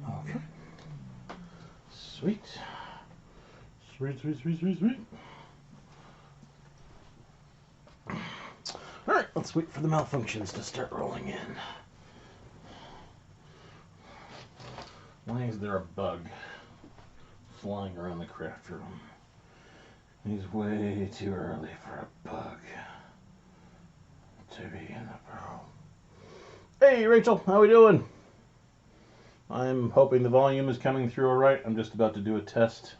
Okay. Sweet. Sweet, sweet, sweet, sweet, sweet. Alright, let's wait for the malfunctions to start rolling in. Why is there a bug flying around the craft room? It's way too early for a bug to be in the barrel. Hey Rachel, how we doing? I'm hoping the volume is coming through alright. I'm just about to do a test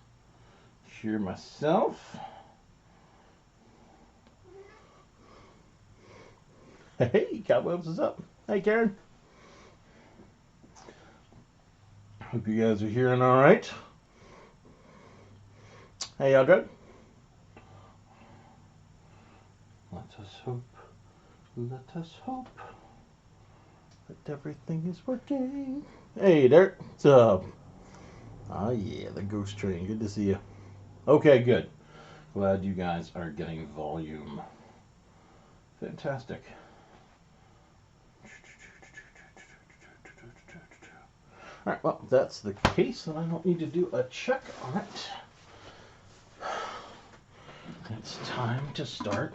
here myself. Hey, Cobwebs is up. Hey Karen. Hope you guys are hearing alright. Hey, y'all good? Let us hope that everything is working. Hey, Dirt, what's up? Oh yeah, the ghost train, good to see you. Okay, good. Glad you guys are getting volume. Fantastic. Alright, well, if that's the case, then I don't need to do a check on it. It's time to start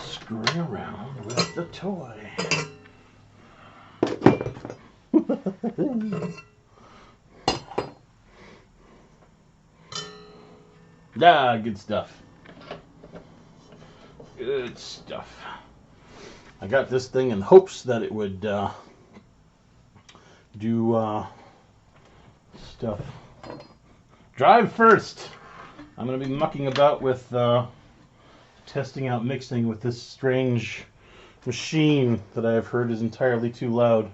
screwing around with the toy. Ah, good stuff. Good stuff. I got this thing in hopes that it would do stuff. Drive first! I'm going to be mucking about with testing out mixing with this strange machine that I've heard is entirely too loud.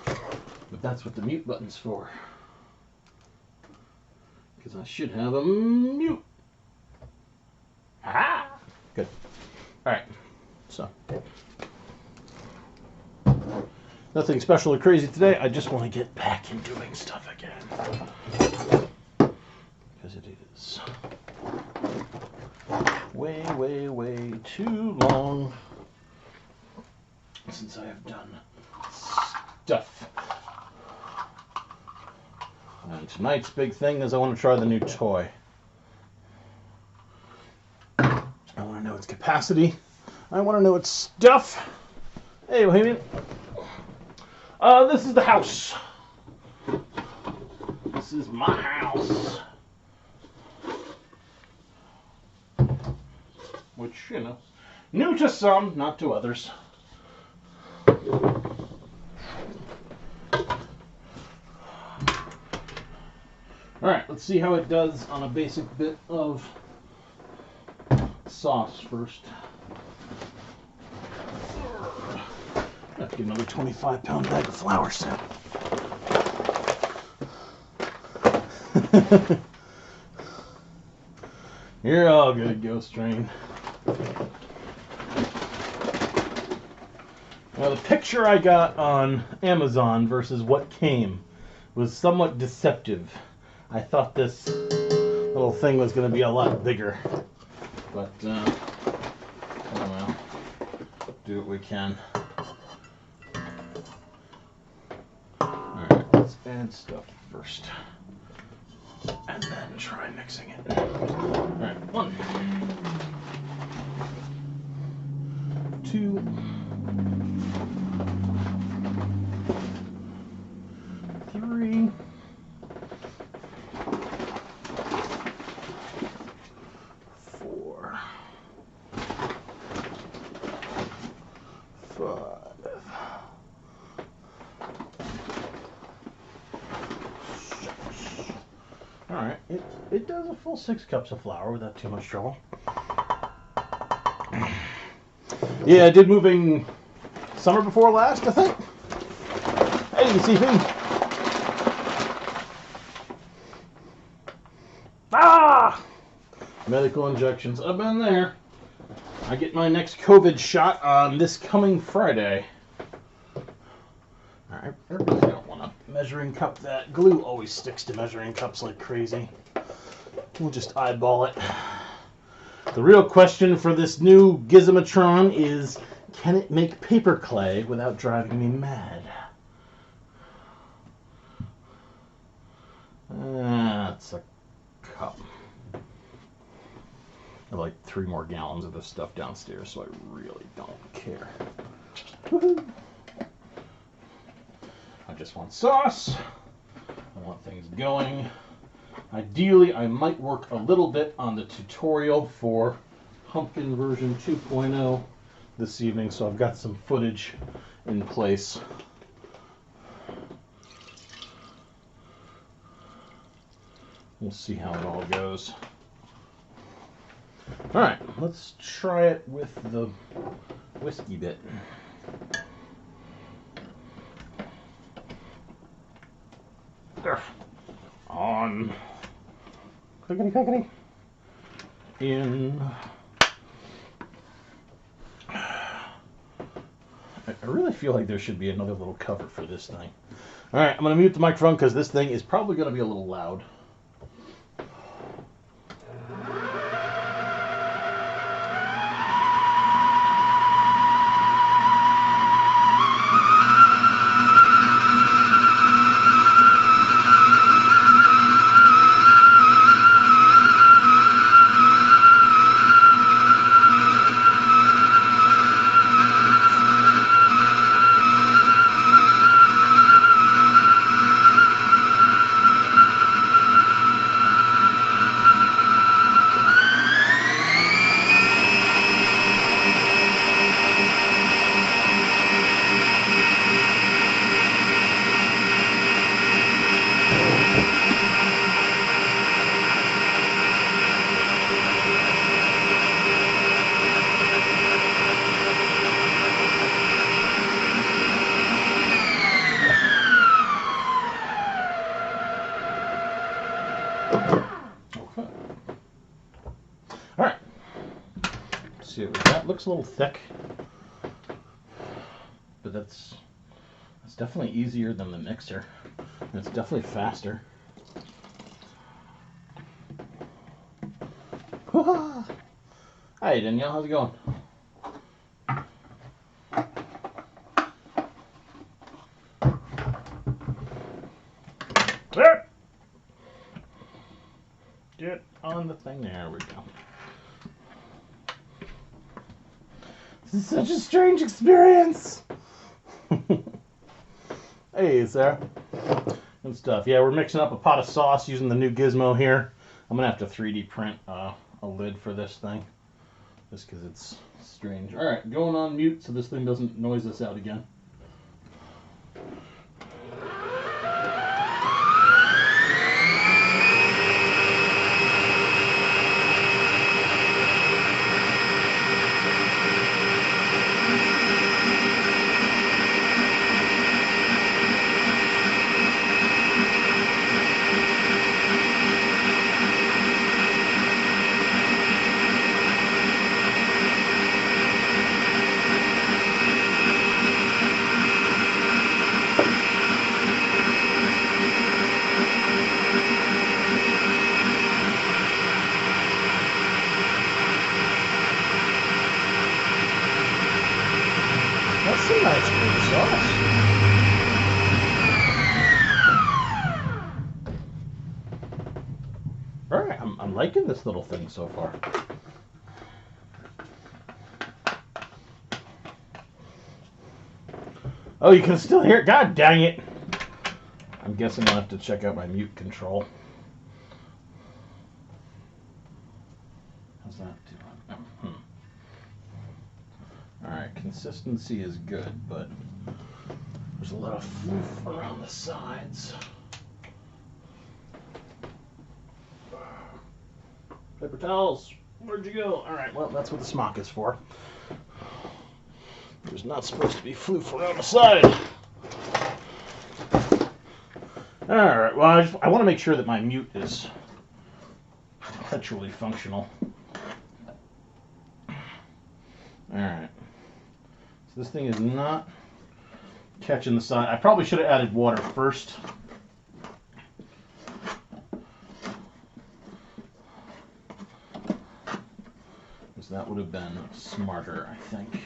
But that's what the mute button's for. Because I should have a mute. Ah! Good. Alright. So. Nothing special or crazy today. I just want to get back in doing stuff again. Because it is way, way, way too long since I have done stuff. And tonight's big thing is I want to try the new toy. I want to know its capacity. I want to know its stuff. Hey, Bohemian. This is the house. This is my house. Which, you know, new to some, not to others. Alright, let's see how it does on a basic bit of sauce first. I have to get another 25-pound bag of flour soon. You're all good, Ghost Train. Now, the picture I got on Amazon versus what came was somewhat deceptive. I thought this little thing was going to be a lot bigger. But, oh well. Do what we can. Alright, let's add stuff first. And then try mixing it. Alright, 1, 2, 3, 4, 5. Alright, it does a full 6 cups of flour without too much trouble. Yeah, I did moving summer before last, I think. Hey, CP. Ah! Medical injections. I've been there. I get my next COVID shot on this coming Friday. Alright, I really don't want to measure measuring cup. That glue always sticks to measuring cups like crazy. We'll just eyeball it. The real question for this new Gizmatron is, can it make paper clay without driving me mad? That's a cup. I have like 3 more gallons of this stuff downstairs, so I really don't care. Woo-hoo. I just want sauce. I want things going. Ideally, I might work a little bit on the tutorial for Pumpkin version 2.0 this evening, so I've got some footage in place. We'll see how it all goes. All right, let's try it with the whiskey bit. There. On. Clickety, clickety. In. I really feel like there should be another little cover for this thing. All right, I'm going to mute the microphone because this thing is probably going to be a little loud. See what we got. Looks a little thick, but that's definitely easier than the mixer. And it's definitely faster. Hi Danielle, how's it going? Get on the thing. There we go. This is such a strange experience. Hey, Sarah. Good stuff. Yeah, we're mixing up a pot of sauce using the new gizmo here. I'm going to have to 3D print a lid for this thing, just because it's strange. All right, going on mute so this thing doesn't noise us out again. That's some nice green sauce. All right, I'm liking this little thing so far. Oh, you can still hear it? God dang it. I'm guessing I'll have to check out my mute control. How's that doing? Alright, consistency is good, but there's a lot of fluff around the sides. Paper towels, where'd you go? Alright, well, that's what the smock is for. There's not supposed to be fluff around the side. Alright, well, I want to make sure that my mute is perpetually functional. Alright. So this thing is not catching the side. I probably should have added water first. Because that would have been smarter, I think.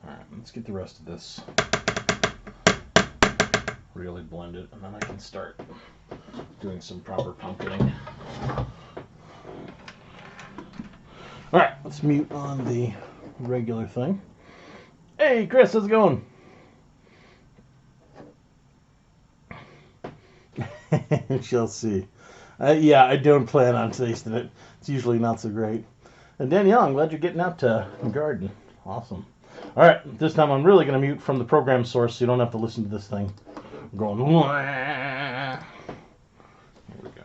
Alright, let's get the rest of this really blended, and then I can start doing some proper pumpkining. Alright, let's mute on the regular thing. Hey, Chris, how's it going? Shall see. Yeah, I don't plan on tasting it. It's usually not so great. And Danielle, I'm glad you're getting out to garden. Awesome. Alright, this time I'm really going to mute from the program source so you don't have to listen to this thing going. Here we go.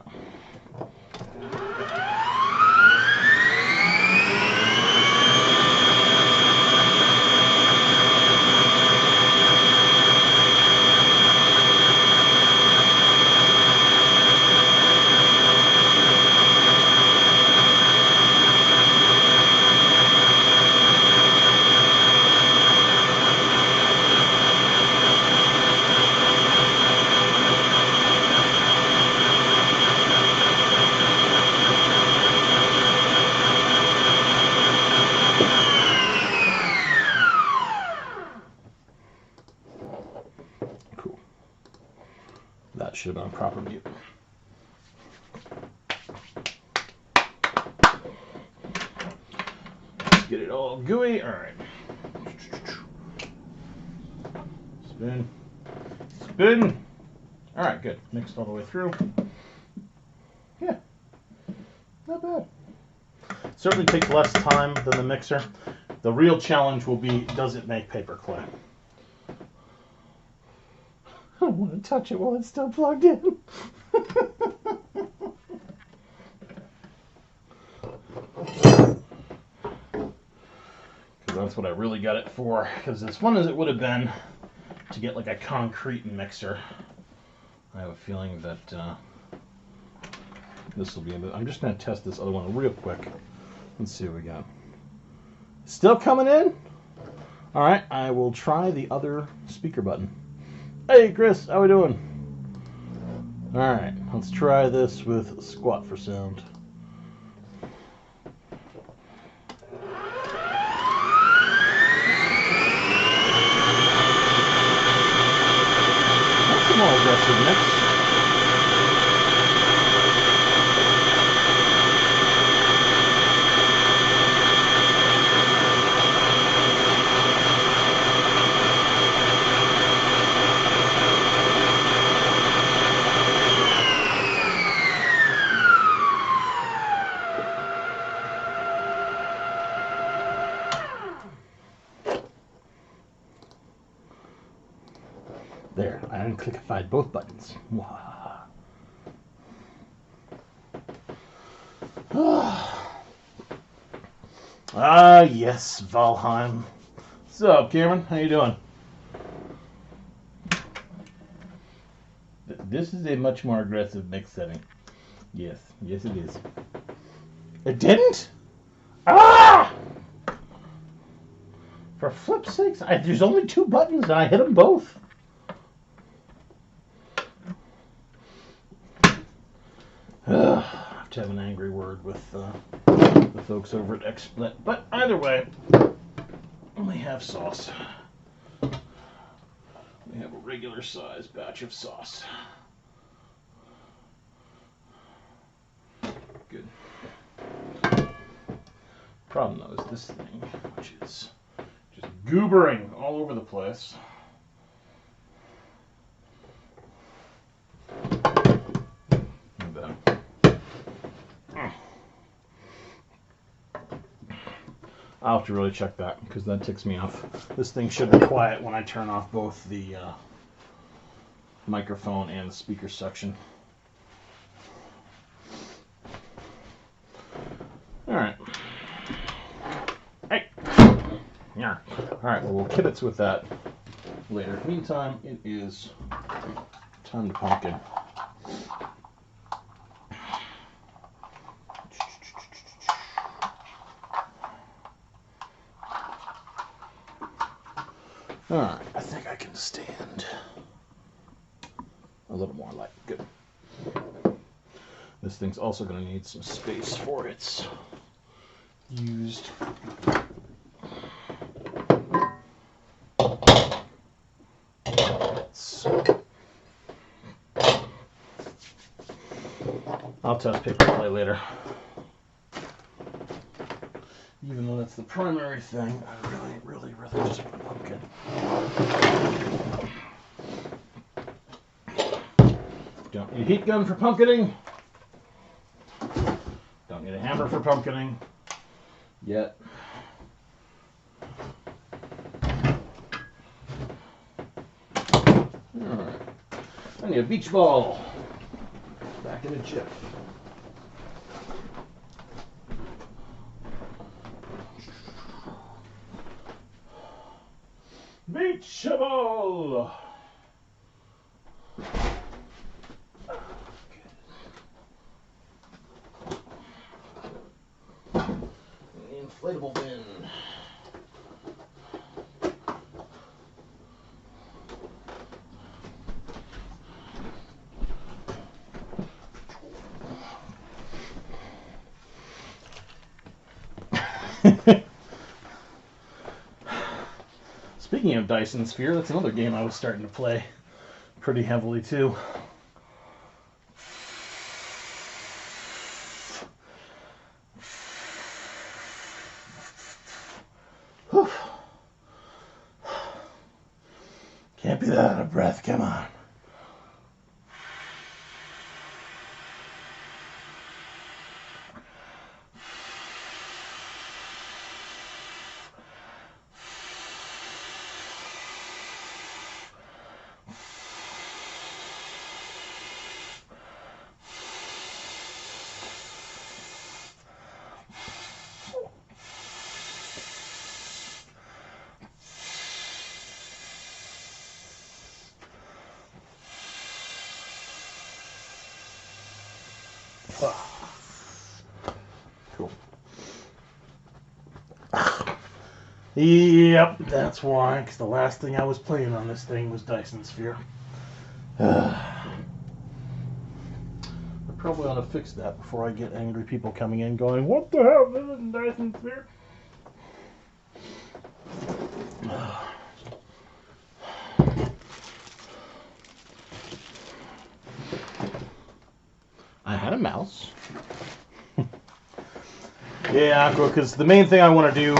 That should have been a proper mute. Let's get it all gooey. All right. Spoon. Spoon. All right, good. Mixed all the way through. Yeah. Not bad. Certainly takes less time than the mixer. The real challenge will be, does it make paper clay? I don't want to touch it while it's still plugged in. Because that's what I really got it for. Because as fun as it would have been to get like a concrete mixer, I have a feeling that this will be a bit. I'm just going to test this other one real quick. Let's see what we got. Still coming in? All right, I will try the other speaker button. Hey, Chris, how we doing? All right, let's try this with squat for sound. That's a more aggressive mix. There, I unclickified both buttons. Ah, yes, Valheim. What's up, Cameron? How you doing? This is a much more aggressive mix setting. Yes, yes it is. It didn't? Ah! For flip's sakes, there's only 2 buttons and I hit them both. I have to have an angry word with the folks over at XSplit. But either way, we have sauce. We have a regular size batch of sauce. Good. Problem though is this thing, which is just goobering all over the place. And then I'll have to really check that because that ticks me off. This thing should be quiet when I turn off both the microphone and the speaker section. Alright. Hey! Yeah. Alright, well, we'll kibitz with that later. Meantime, it is time to pumpkin. Alright, I think I can stand a little more light. Good. This thing's also going to need some space for its used. So, I'll test paper clay later. Even though that's the primary thing, I really just want pumpkin. Don't need a heat gun for pumpkining. Don't need a hammer for pumpkining. Yet. Alright. I need a beach ball. Back in a jiff. Beach ball! Inflatable bin. Speaking of Dyson Sphere, that's another game I was starting to play pretty heavily too. Whew. Can't be that out of breath, come on. Cool. Yep, that's why, because the last thing I was playing on this thing was Dyson Sphere. I probably ought to fix that before I get angry people coming in going, what the hell, this isn't Dyson Sphere? I had a mouse. Yeah, because the main thing I want to do,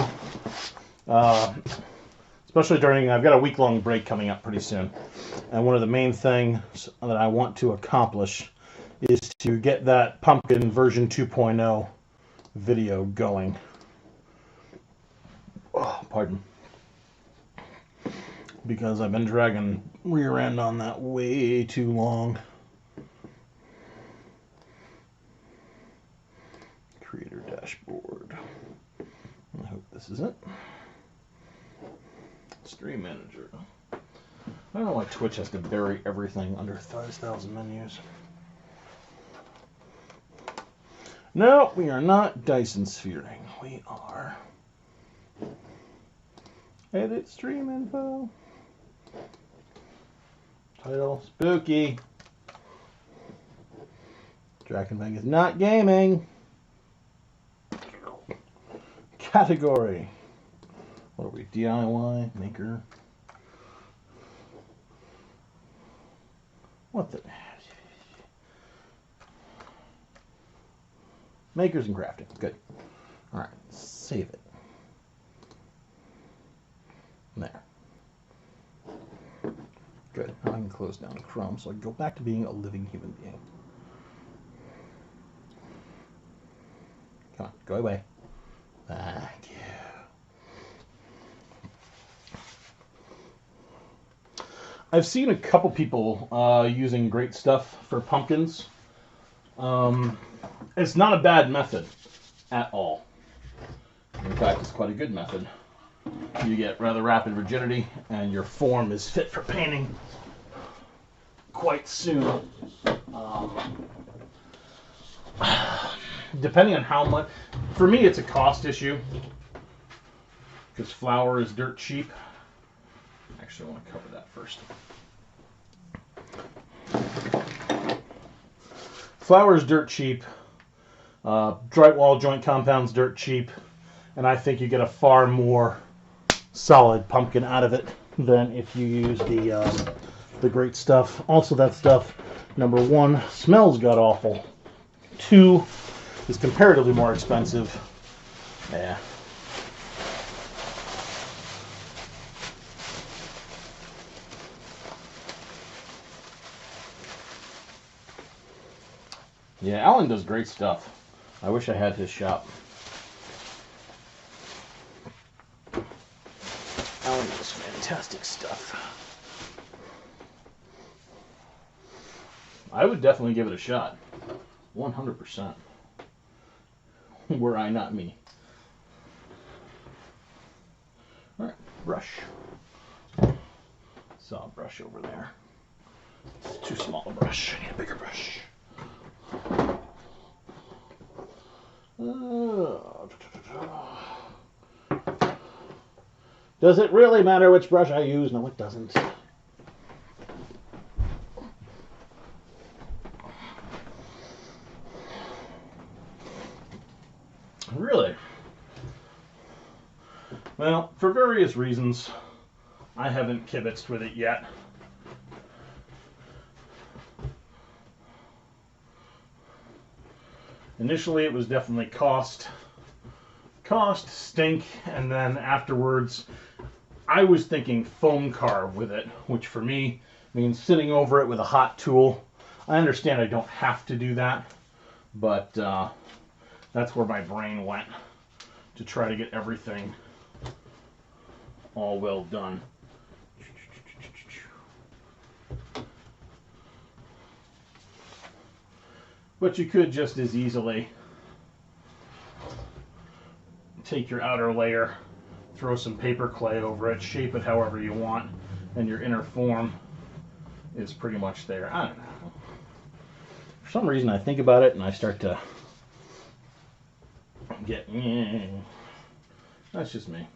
especially during, I've got a week-long break coming up pretty soon, and one of the main things that I want to accomplish is to get that pumpkin version 2.0 video going. Oh, pardon. Because I've been dragging rear end on that way too long. Creator dashboard. I hope this is it. Stream manager. I don't know why Twitch has to bury everything under 5,000 menus. No, we are not Dyson Sphering. We are edit stream info. Title spooky. Drakenbang is not gaming. Category. What are we? DIY, maker. What the? Makers and crafting. Good. All right. Save it. There. Good. Now I can close down Chrome so I can go back to being a living human being. Come on. Go away. Thank you. I've seen a couple people using great stuff for pumpkins. It's not a bad method at all. In fact, it's quite a good method. You get rather rapid rigidity, and your form is fit for painting quite soon. Depending on how much, for me it's a cost issue, because flour is dirt cheap. Actually, I want to cover that first. Flour's dirt cheap. Drywall joint compound's dirt cheap. And I think you get a far more solid pumpkin out of it than if you use the great stuff. Also, that stuff, number one, smells god awful. Two, is comparatively more expensive. Yeah. Yeah, Alan does great stuff. I wish I had his shop. Alan does fantastic stuff. I would definitely give it a shot. 100%. Were I not me. Alright, brush. Saw a brush over there. It's too small a brush. I need a bigger brush. Does it really matter which brush I use? No, it doesn't. Really? Well, for various reasons, I haven't kibitzed with it yet. Initially, it was definitely cost, stink, and then afterwards, I was thinking foam carve with it, which for me means sitting over it with a hot tool. I understand I don't have to do that, but that's where my brain went, to try to get everything all well done. But you could just as easily take your outer layer, throw some paper clay over it, shape it however you want, and your inner form is pretty much there. I don't know. For some reason I think about it and I start to get, that's just me.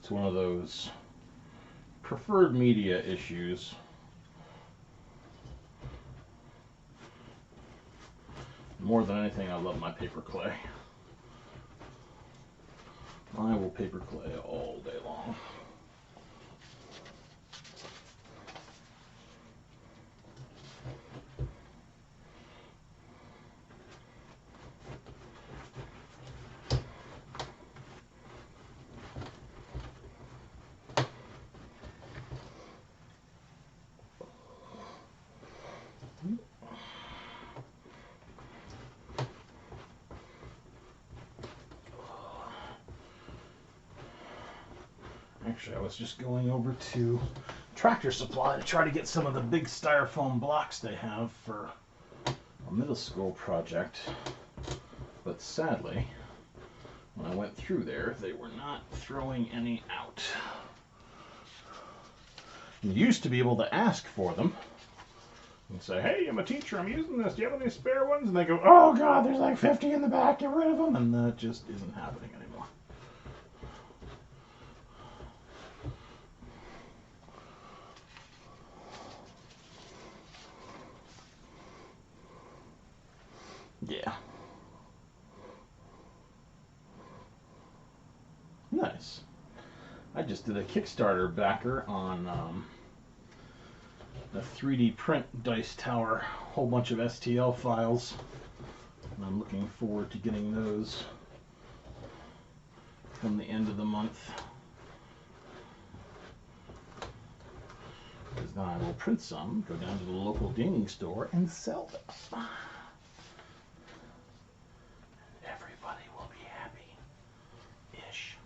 One of those preferred media issues. More than anything, I love my paper clay. I will paper clay all day long. Actually, I was just going over to Tractor Supply to try to get some of the big styrofoam blocks they have for a middle school project. But sadly, when I went through there, they were not throwing any out. You used to be able to ask for them and say, hey, I'm a teacher, I'm using this, do you have any spare ones? And they go, oh God, there's like 50 in the back, get rid of them. And that just isn't happening anymore. Yeah. Nice. I just did a Kickstarter backer on a 3D print dice tower, whole bunch of STL files, and I'm looking forward to getting those from the end of the month. Because then I will print some, go down to the local gaming store, and sell them. Everybody will be happy-ish.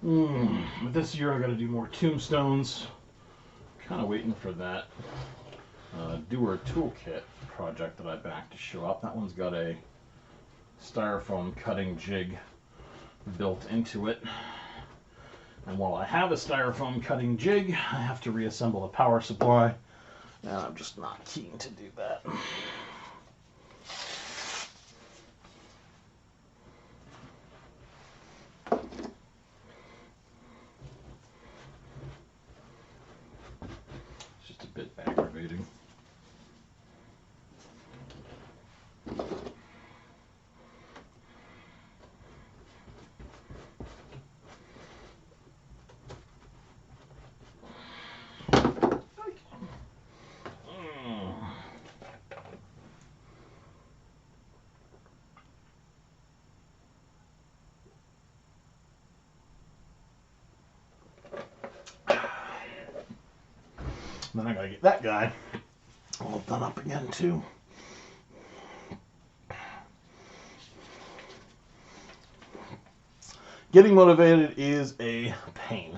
But this year I got to do more tombstones. Kind of waiting for that doer toolkit project that I backed to show up. That one's got a styrofoam cutting jig built into it. And while I have a styrofoam cutting jig, I have to reassemble the power supply. And I'm just not keen to do that. It's just a bit aggravating. Then I gotta get that guy all done up again too. Getting motivated is a pain.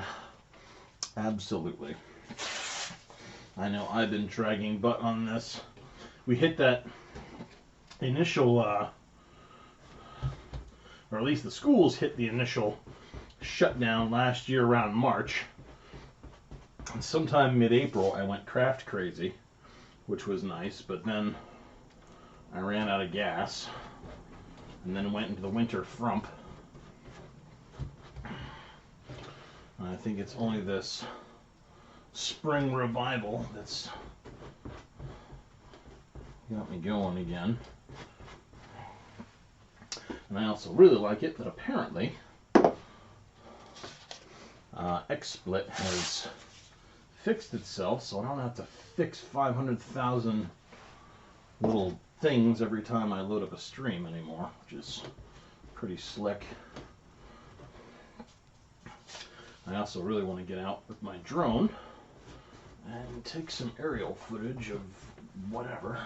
Absolutely. I know I've been dragging butt on this. We hit that initial, or at least the schools hit the initial shutdown last year around March. And sometime mid-April I went craft crazy, which was nice, but then I ran out of gas and then went into the winter frump. And I think it's only this spring revival that's got me going again. And I also really like it that apparently XSplit has fixed itself, so I don't have to fix 500,000 little things every time I load up a stream anymore, which is pretty slick. I also really want to get out with my drone and take some aerial footage of whatever.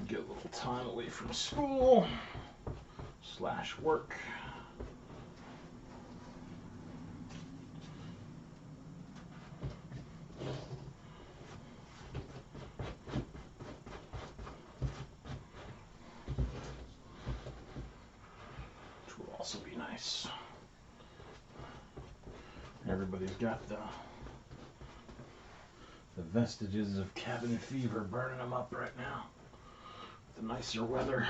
Get a little time away from school / work. Which will also be nice. Everybody's got the vestiges of cabin fever burning them up right now. The nicer weather.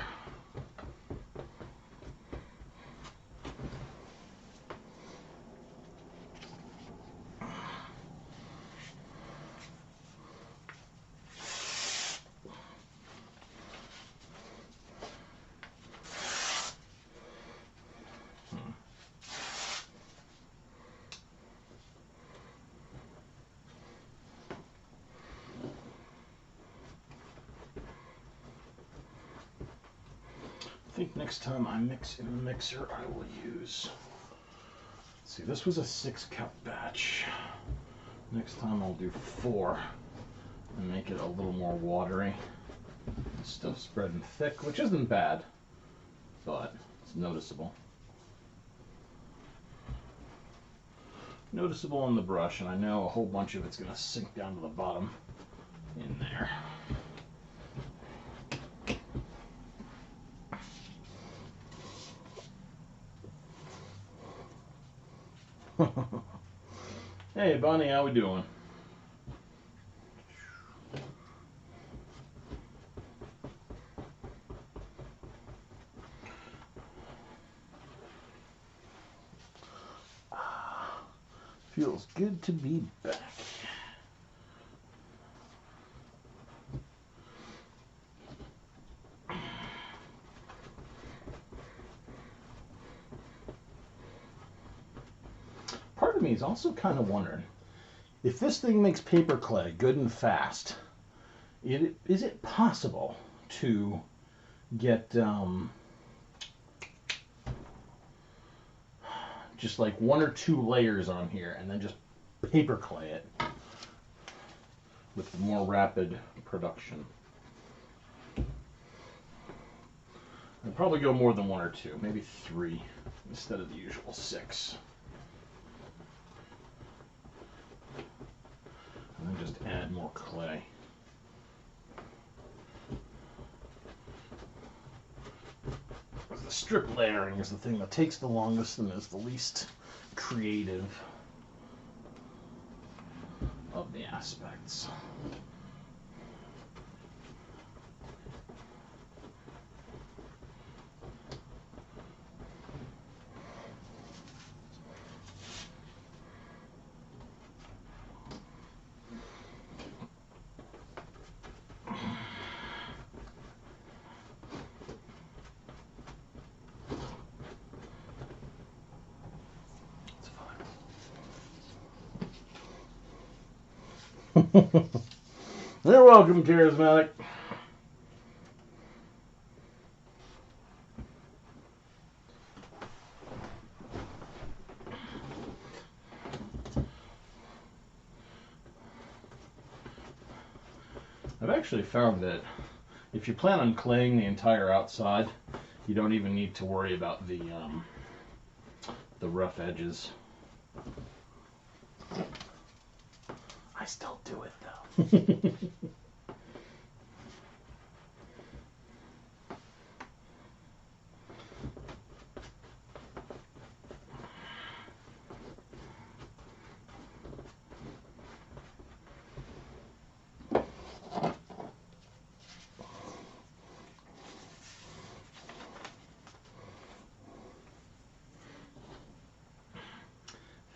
I think next time I mix in a mixer, I will use, let's see, this was a 6-cup batch. Next time I'll do 4 and make it a little more watery. Still spreading thick, which isn't bad, but it's noticeable. Noticeable on the brush, and I know a whole bunch of it's going to sink down to the bottom in there. Hey Bonnie, how we doing? Feels good to be back. Part of me is also kind of wondering, If this thing makes paper clay good and fast, is it possible to get just like 1 or 2 layers on here and then just paper clay it with more rapid production? I'd probably go more than 1 or 2, maybe 3 instead of the usual 6. And then just add more clay. The strip layering is the thing that takes the longest and is the least creative of the aspects. You're welcome, Charismatic. I've actually found that if you plan on claying the entire outside, you don't even need to worry about the rough edges. I still do it though.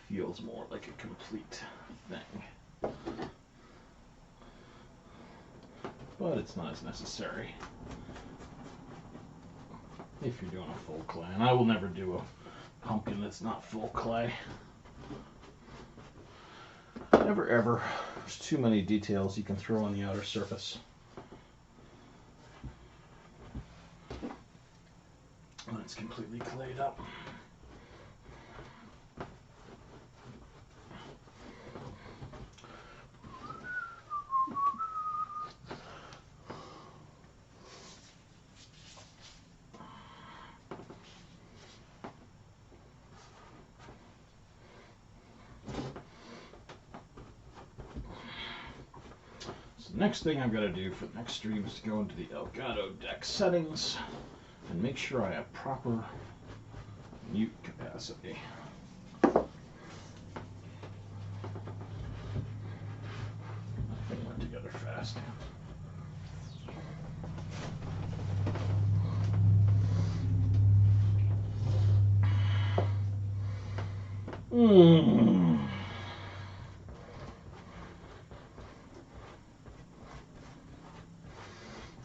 Feels more like a complete thing. But it's not as necessary if you're doing a full clay. And I will never do a pumpkin that's not full clay. Never ever. There's too many details you can throw on the outer surface when it's completely clayed up. Next thing I've got to do for the next stream is to go into the Elgato deck settings and make sure I have proper mute capacity. That thing went together fast.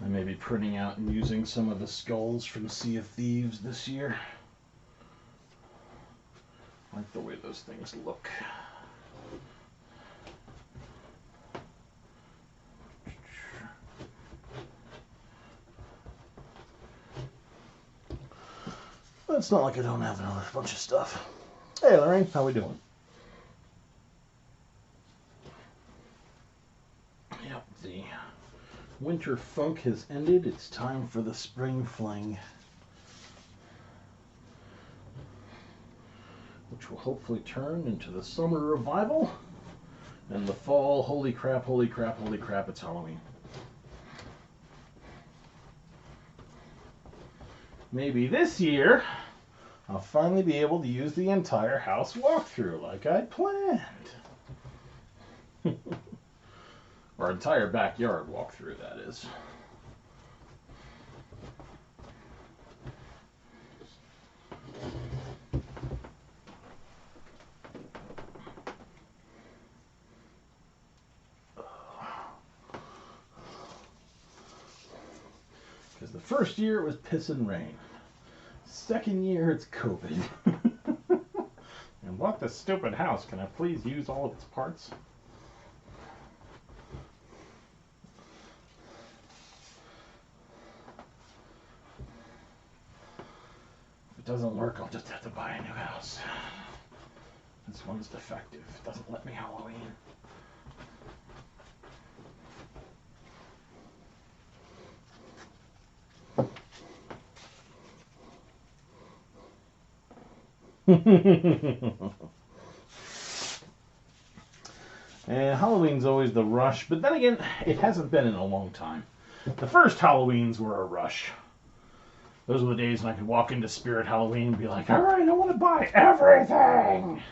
I may be printing out and using some of the skulls from Sea of Thieves this year. I like the way those things look. But it's not like I don't have another bunch of stuff. Hey Lorraine, how we doing? Yep, the winter funk has ended. It's time for the spring fling, which will hopefully turn into the summer revival and the fall, holy crap, holy crap, holy crap, it's Halloween. Maybe this year I'll finally be able to use the entire house walkthrough like I planned. Or entire backyard walkthrough, that is. Because the first year it was piss and rain. Second year it's COVID. And what the stupid house? Can I please use all of its parts? it doesn't work, I'll just have to buy a new house. This one's defective. It doesn't let me Halloween. And Halloween's always the rush, but then again, it hasn't been in a long time. The first Halloweens were a rush. Those were the days when I could walk into Spirit Halloween and be like, all right, I want to buy everything.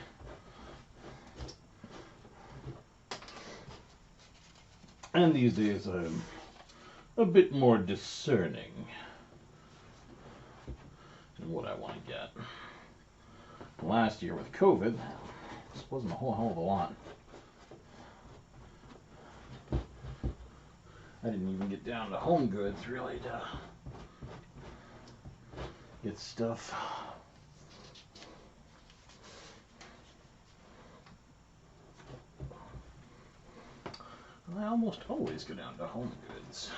And these days I'm a bit more discerning in what I want to get. Last year with COVID, this wasn't a whole hell of a lot. I didn't even get down to Home Goods really to get stuff. I almost always go down to Home Goods.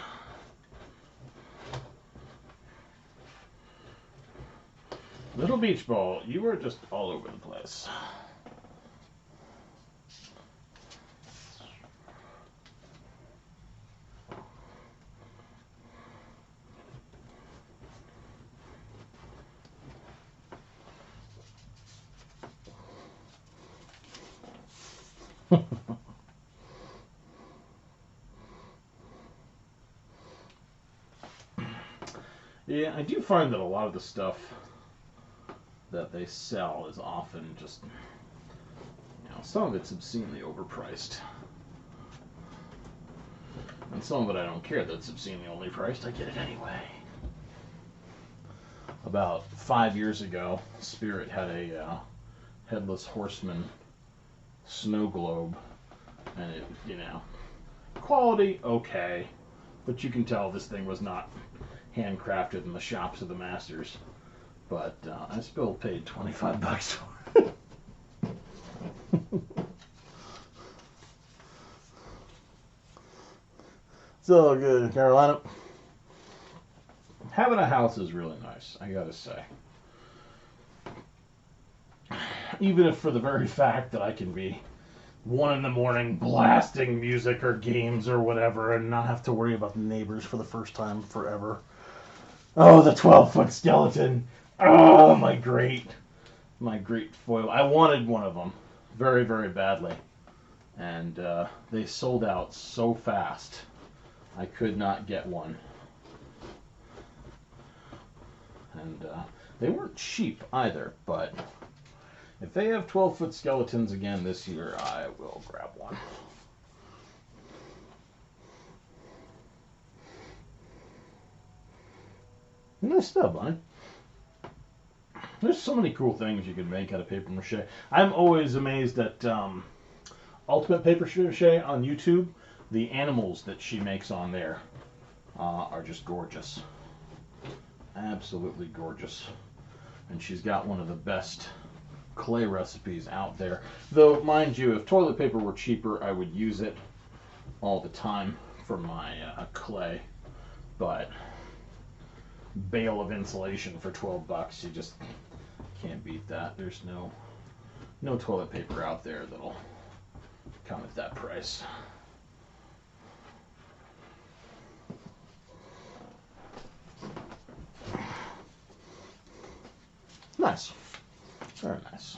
Little Beach Ball, you were just all over the place. Yeah, I do find that a lot of the stuff that they sell is often just, some of it's obscenely overpriced. And some of it I don't care that it's obscenely overpriced, I get it anyway. About 5 years ago, Spirit had a Headless Horseman snow globe, and it, quality, okay, but you can tell this thing was not handcrafted in the shops of the masters. But I still paid $25 for it. It's all good, Carolina. Having a house is really nice, I gotta say. Even if for the very fact that I can be 1 in the morning blasting music or games or whatever and not have to worry about the neighbors for the first time forever. Oh, the 12-foot skeleton. Oh, my great foil. I wanted one of them very, very badly. And they sold out so fast, I could not get one. And they weren't cheap either, but if they have 12-foot skeletons again this year, I will grab one. Nice stuff, buddy. There's so many cool things you can make out of paper mache. I'm always amazed at Ultimate Paper Mache on YouTube. The animals that she makes on there are just gorgeous. Absolutely gorgeous. And she's got one of the best clay recipes out there. Though, mind you, if toilet paper were cheaper, I would use it all the time for my clay. But bale of insulation for $12, you just can't beat that. There's no toilet paper out there that'll come at that price. Nice. Very nice.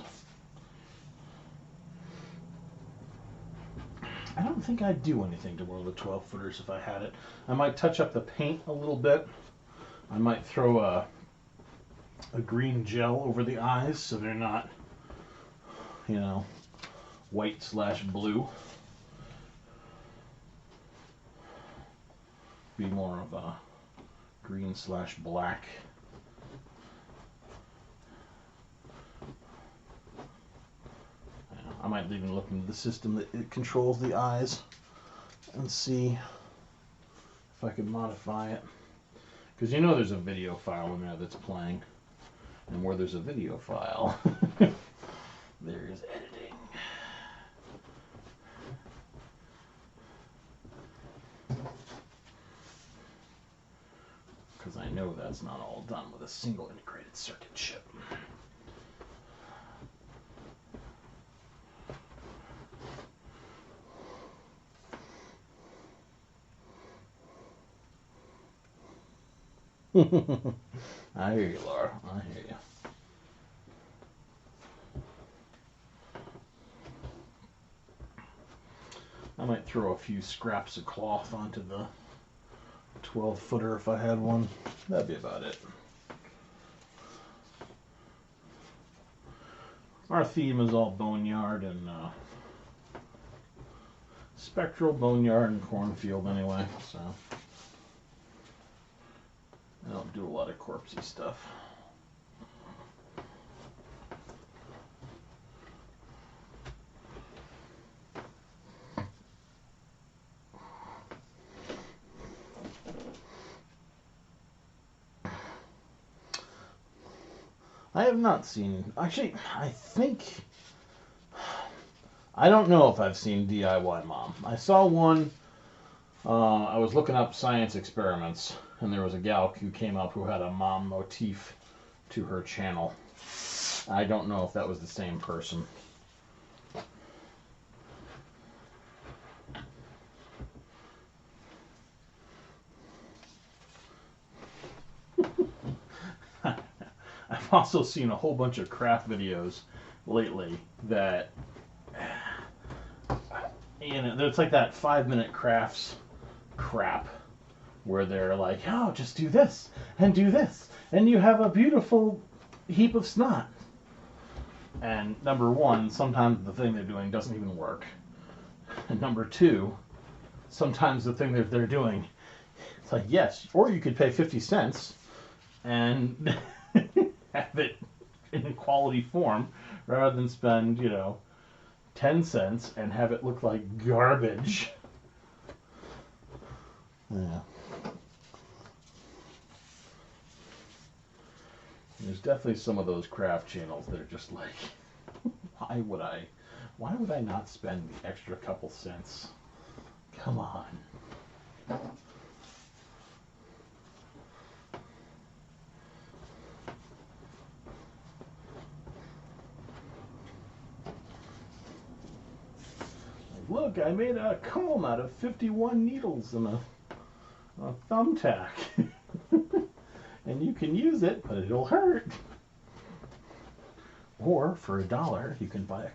I don't think I'd do anything to one of the 12-footers if I had it. I might touch up the paint a little bit. I might throw a green gel over the eyes so they're not, white/blue. Be more of a green/black. I might even look into the system that it controls the eyes and see if I can modify it. Because there's a video file in there that's playing. And where there's a video file, there's editing. Because I know that's not all done with a single integrated circuit chip. I hear you, Laura. I hear you. I might throw a few scraps of cloth onto the 12-footer if I had one. That'd be about it. Our theme is all boneyard and spectral boneyard and cornfield anyway, so I don't do a lot of corpsey stuff. I have not seen, actually, I don't know if I've seen DIY Mom. I saw one, I was looking up science experiments, and there was a gal who came up who had a mom motif to her channel. I don't know if that was the same person. I've also seen a whole bunch of craft videos lately that, you know, it's like that 5-minute crafts crap where they're like, oh, just do this, and you have a beautiful heap of snot. And number one, sometimes the thing they're doing doesn't even work. And number two, sometimes the thing that they're doing, it's like, yes, or you could pay 50 cents and have it in quality form rather than spend, 10 cents and have it look like garbage. Yeah. There's definitely some of those craft channels that are just like, why would I not spend the extra couple cents? Come on. Look, I made a comb out of 51 needles and a thumbtack. And you can use it, but it'll hurt. Or, for $1, you can buy a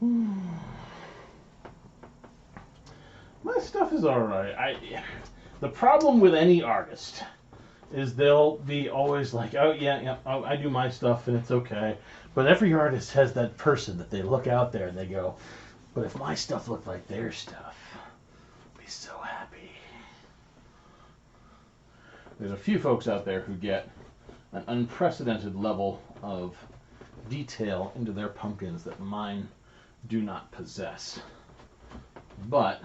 comb. My stuff is alright. The problem with any artist is they'll be always like, oh, yeah, oh, I do my stuff and it's okay. But every artist has that person that they look out there and they go, but if my stuff looked like their stuff, I'd be so happy. There's a few folks out there who get an unprecedented level of detail into their pumpkins that mine do not possess. But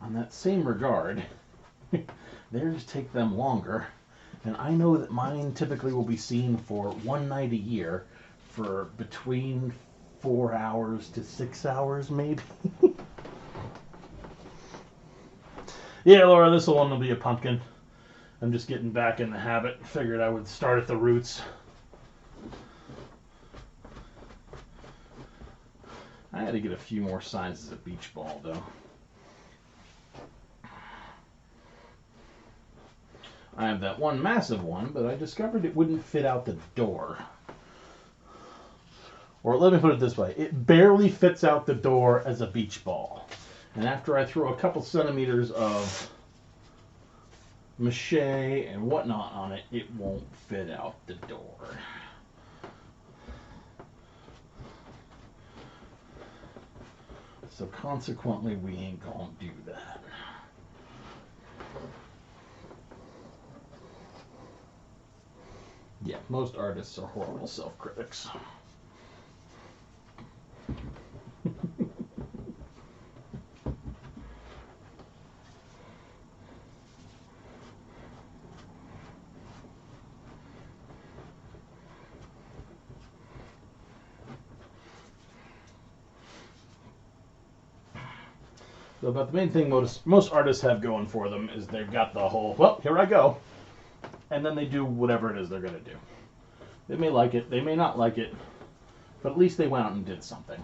on that same regard, theirs take them longer, and I know that mine typically will be seen for one night a year for between 4 hours to 6 hours, maybe. Yeah, Laura, this one will be a pumpkin. I'm just getting back in the habit. Figured I would start at the roots. I had to get a few more sizes of beach ball, though. I have that one massive one, but I discovered it wouldn't fit out the door. Or let me put it this way, it barely fits out the door as a beach ball. And after I throw a couple centimeters of mache and whatnot on it, it won't fit out the door. So consequently, we ain't gonna do that. Yeah, most artists are horrible self-critics. So, but the main thing most artists have going for them is they've got the whole, well, here I go, and then they do whatever it is they're going to do. They may like it, they may not like it, but at least they went out and did something.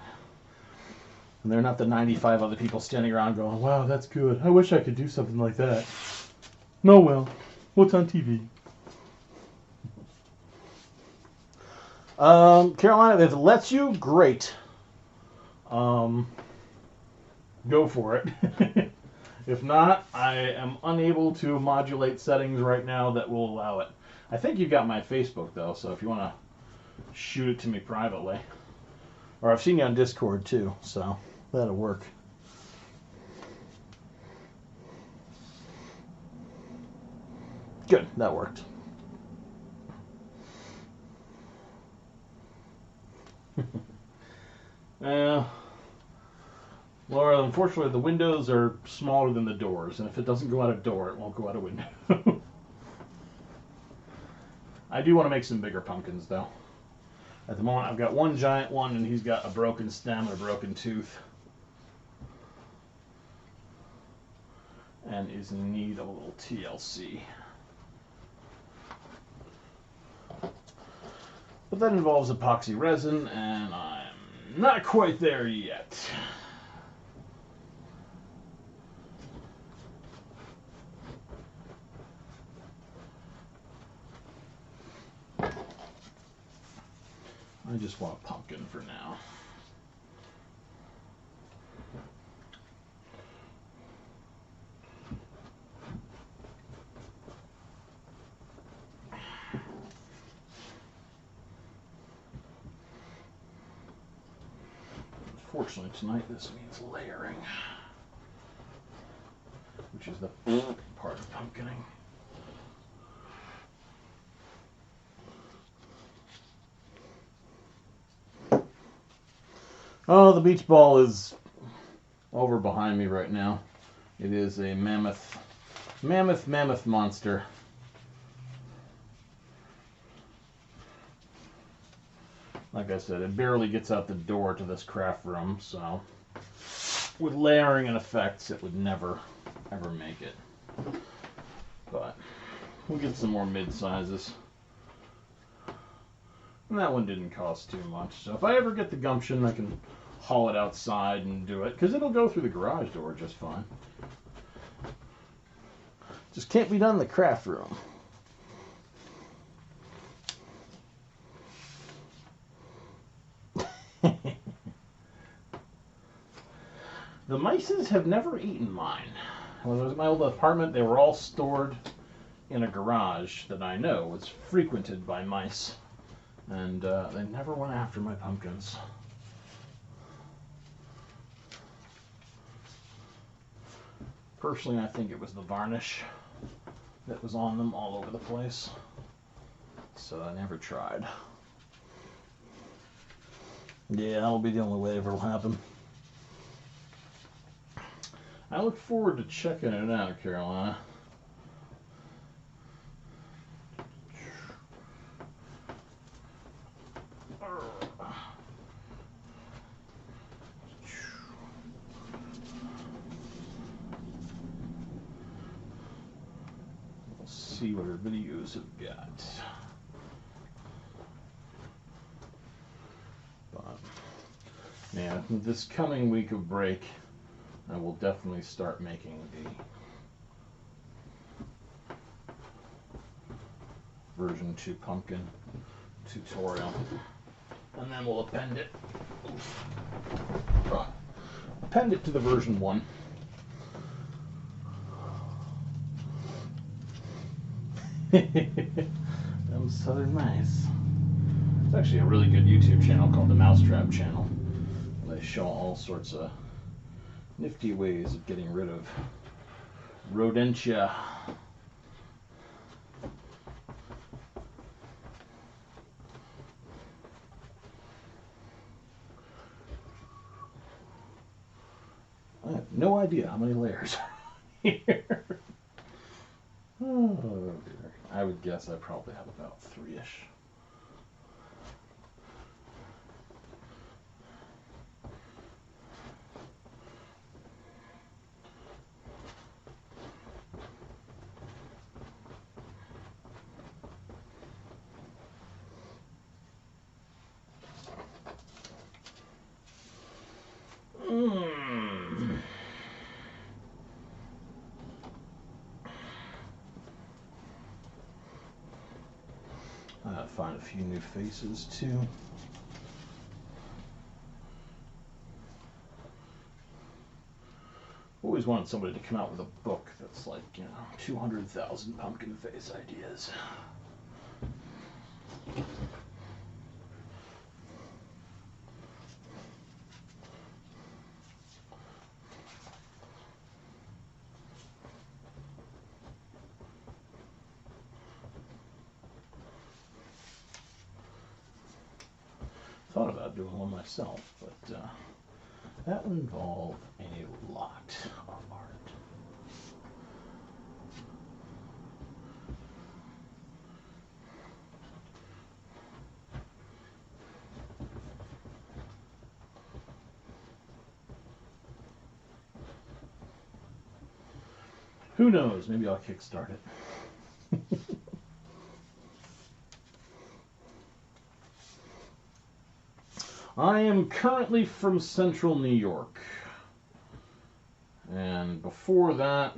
And they're not the 95 other people standing around going, wow, that's good. I wish I could do something like that. No, well, what's on TV? Carolina, if it lets you, great. Go for it. If not, I am unable to modulate settings right now that will allow it. I think you've got my Facebook, though, so if you want to shoot it to me privately. Or I've seen you on Discord, too, so that'll work. Good, that worked. Laura, unfortunately, the windows are smaller than the doors, and if it doesn't go out a door, it won't go out a window. I do want to make some bigger pumpkins, though. At the moment, I've got one giant one, and he's got a broken stem and a broken tooth. And is in need of a little TLC. But that involves epoxy resin, and I'm not quite there yet. I just want a pumpkin for now. Unfortunately, tonight this means layering, which is the part of pumpkining. Oh, the beach ball is over behind me right now. It is a mammoth monster. Like I said, it barely gets out the door to this craft room, so with layering and effects, it would never, ever make it. But we'll get some more mid-sizes. And that one didn't cost too much, so if I ever get the gumption, I can haul it outside and do it, because it'll go through the garage door just fine. Just can't be done in the craft room. The mices have never eaten mine. When I was in my old apartment, they were all stored in a garage that I know was frequented by mice. And they never went after my pumpkins. Personally, I think it was the varnish that was on them all over the place. So I never tried. Yeah, that'll be the only way it ever will happen. I look forward to checking it out, Carolina. We'll see what our videos have got. But, yeah, this coming week of break, I will definitely start making the version 2 pumpkin tutorial, and then we'll append it to the version 1. Them southern mice. It's actually a really good YouTube channel called the Mousetrap Channel. They show all sorts of nifty ways of getting rid of rodentia. I have no idea how many layers are here. Oh dear. I would guess I probably have about 3-ish. Find a few new faces too. Always wanted somebody to come out with a book that's like, 200,000 pumpkin face ideas. Thought about doing one myself, but that would involve a lot of art. Who knows? Maybe I'll kickstart it. I am currently from central New York. And before that,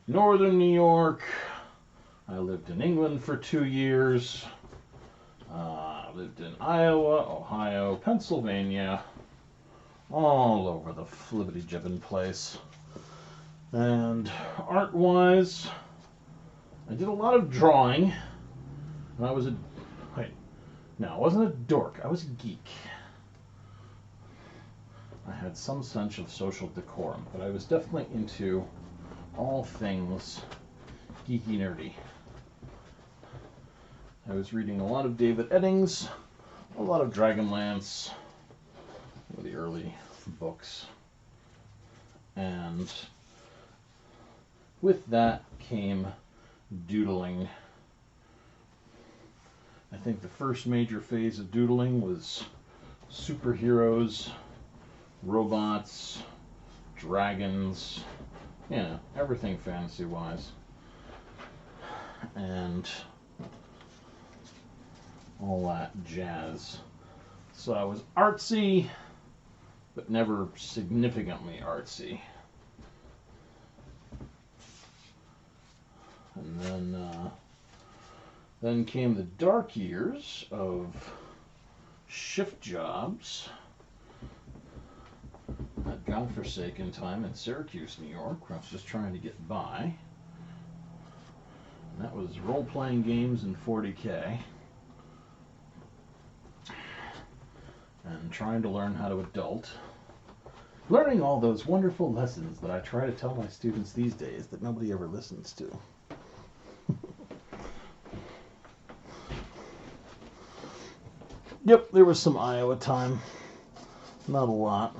northern New York. I lived in England for 2 years. I lived in Iowa, Ohio, Pennsylvania, all over the flibbity-jibbin place. And art-wise, I did a lot of drawing. And I was a... Wait. No, I wasn't a dork. I was a geek. I had some sense of social decorum, but I was definitely into all things geeky nerdy. I was reading a lot of David Eddings, a lot of Dragonlance, some of the early books, and with that came doodling. I think the first major phase of doodling was superheroes, robots, dragons, everything fantasy-wise. And all that jazz. So I was artsy, but never significantly artsy. And then came the dark years of shift jobs at godforsaken time in Syracuse, New York, where I was just trying to get by. And that was role-playing games in 40K. And trying to learn how to adult. Learning all those wonderful lessons that I try to tell my students these days that nobody ever listens to. Yep, there was some Iowa time. Not a lot.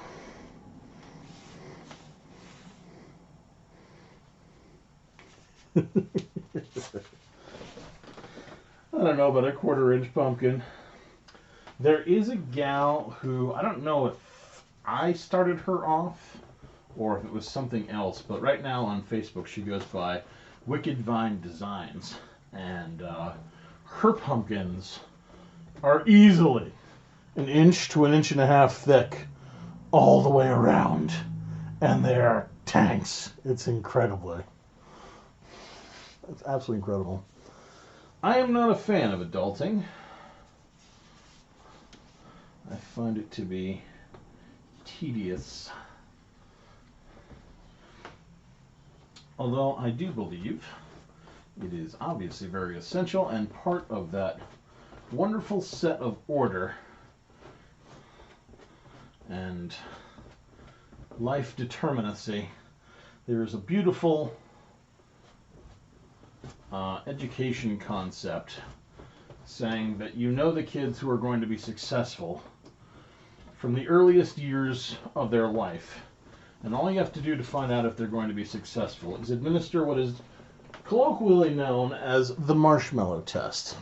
I don't know about a 1/4-inch pumpkin. There is a gal who, I don't know if I started her off or if it was something else, but right now on Facebook she goes by Wicked Vine Designs, and her pumpkins are easily 1 inch to 1.5 inches thick all the way around, and they are tanks. It's incredibly. It's absolutely incredible. I am not a fan of adulting. I find it to be tedious. Although I do believe it is obviously very essential and part of that wonderful set of order and life determinacy. There is a beautiful education concept saying that the kids who are going to be successful from the earliest years of their life, and all you have to do to find out if they're going to be successful is administer what is colloquially known as the marshmallow test.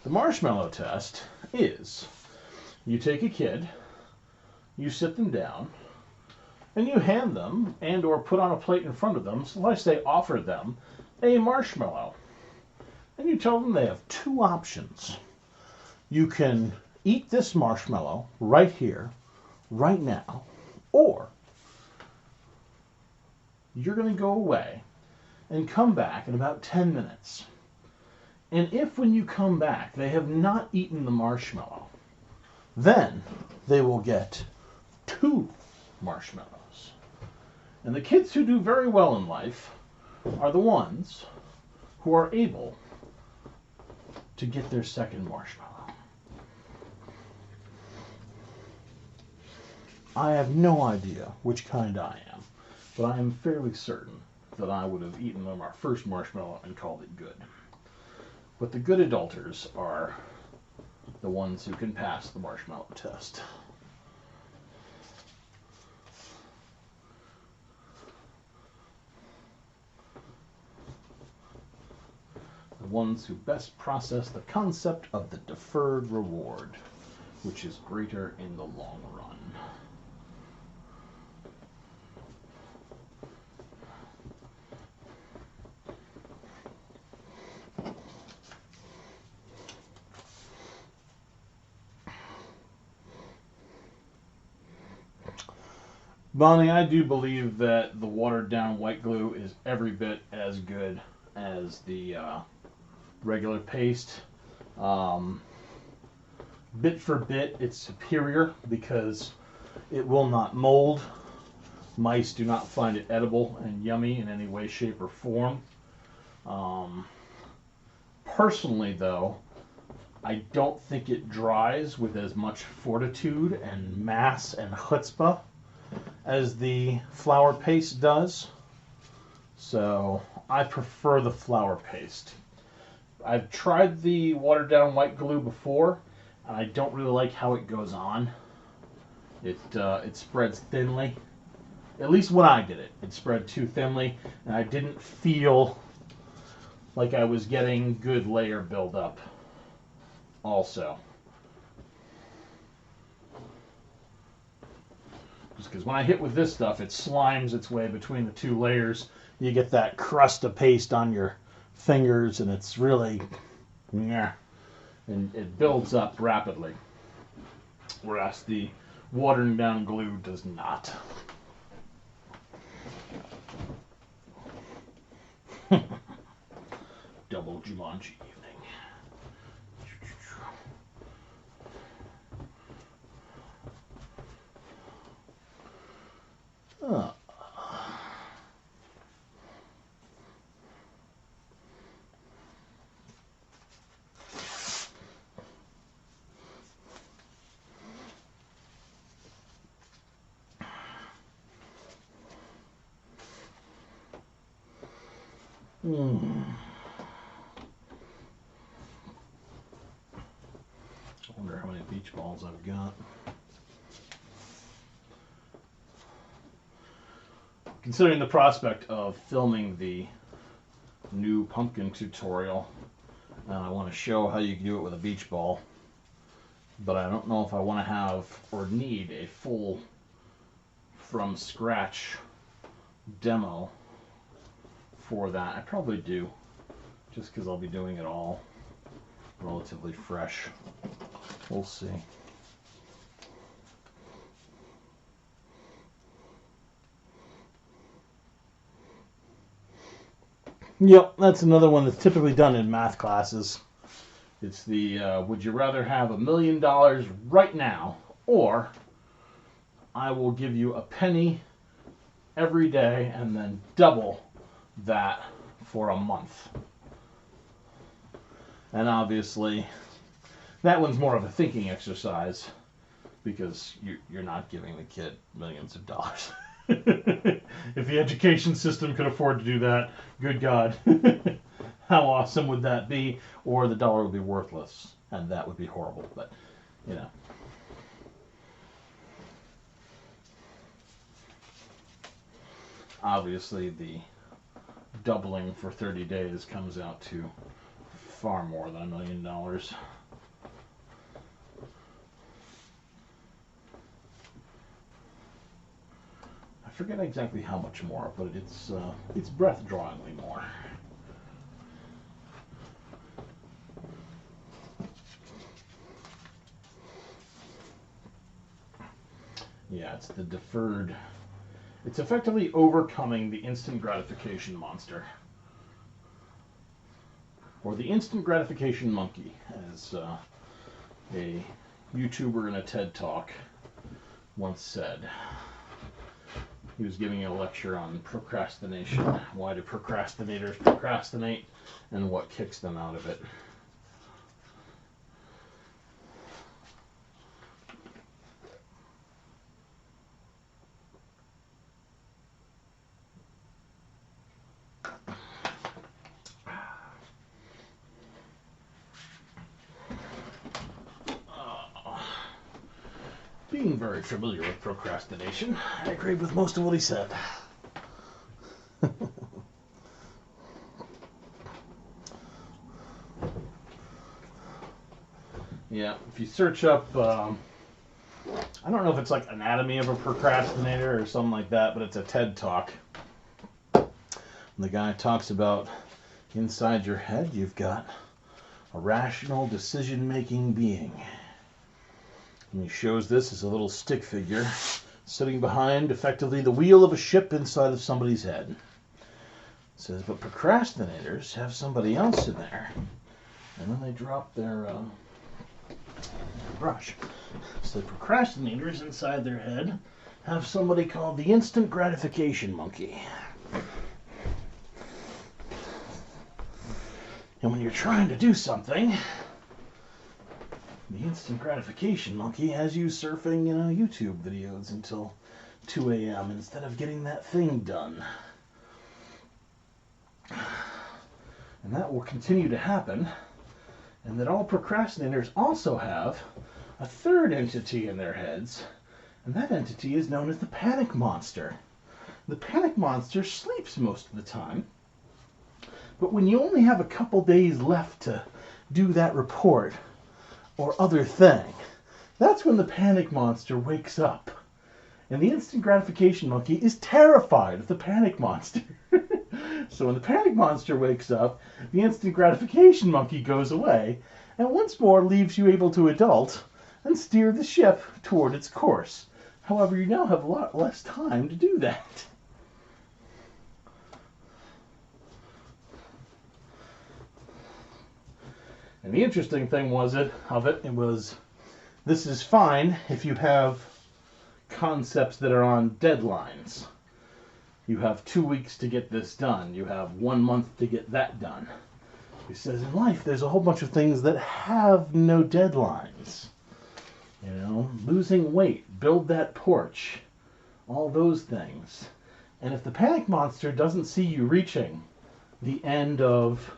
The marshmallow test is you take a kid, you sit them down, and you hand them and or put on a plate in front of them, so let's say offer them a marshmallow. And you tell them they have 2 options. You can eat this marshmallow right here, right now, or you're going to go away and come back in about 10 minutes. And if when you come back they have not eaten the marshmallow, then they will get 2 marshmallows. And the kids who do very well in life are the ones who are able to get their second marshmallow. I have no idea which kind I am, but I am fairly certain that I would have eaten our first marshmallow and called it good. But the good adulters are the ones who can pass the marshmallow test. The ones who best process the concept of the deferred reward, which is greater in the long run. Bonnie, I do believe that the watered down white glue is every bit as good as the regular paste. Bit for bit, it's superior because it will not mold. Mice do not find it edible and yummy in any way, shape, or form. Personally, though, I don't think it dries with as much fortitude and mass and chutzpah as the flour paste does. So I prefer the flour paste. I've tried the watered down white glue before, and I don't really like how it goes on. It spreads thinly. At least when I did it, it spread too thinly, and I didn't feel like I was getting good layer buildup also. Just because when I hit with this stuff, it slimes its way between the 2 layers. You get that crust of paste on your fingers, and it's really, and it builds up rapidly. Whereas the watering down glue does not. Double Jumanji evening. I wonder how many beach balls I've got. Considering the prospect of filming the new pumpkin tutorial, I want to show how you can do it with a beach ball, but I don't know if I want to have or need a full from scratch demo for that. I probably do, just because I'll be doing it all relatively fresh. We'll see. Yep, that's another one that's typically done in math classes. It's the, would you rather have $1 million right now, or I will give you a penny every day and then double that for a month. And obviously, that one's more of a thinking exercise because you're not giving the kid millions of dollars. If the education system could afford to do that, good God, how awesome would that be? Or the dollar would be worthless, and that would be horrible. But, you know. Obviously, the doubling for 30 days comes out to far more than $1 million. I forget exactly how much more, but it's breath-drawingly more. Yeah, it's the deferred. It's effectively overcoming the instant gratification monster. or the instant gratification monkey, as a YouTuber in a TED Talk once said. He was giving a lecture on procrastination. Why do procrastinators procrastinate, and what kicks them out of it? Being very familiar with procrastination, I agree with most of what he said. Yeah, if you search up, I don't know if it's like Anatomy of a Procrastinator or something like that, but it's a TED Talk. And the guy talks about inside your head, you've got a rational decision-making being. And he shows this as a little stick figure sitting behind, effectively, the wheel of a ship inside of somebody's head. It says, but procrastinators have somebody else in there. And then they drop their brush. So procrastinators inside their head have somebody called the instant gratification monkey. And when you're trying to do something, the instant gratification monkey has you surfing, YouTube videos until 2 a.m. instead of getting that thing done. And that will continue to happen. And that all procrastinators also have a third entity in their heads. And that entity is known as the panic monster. The panic monster sleeps most of the time. But when you only have a couple days left to do that report or other thing, that's when the panic monster wakes up. And the instant gratification monkey is terrified of the panic monster. So when the panic monster wakes up, the instant gratification monkey goes away and once more leaves you able to adult and steer the ship toward its course. However, you now have a lot less time to do that. And the interesting thing was it was, this is fine if you have concepts that are on deadlines. You have 2 weeks to get this done. You have 1 month to get that done. He says in life there's a whole bunch of things that have no deadlines. Losing weight, build that porch, all those things. And if the panic monster doesn't see you reaching the end of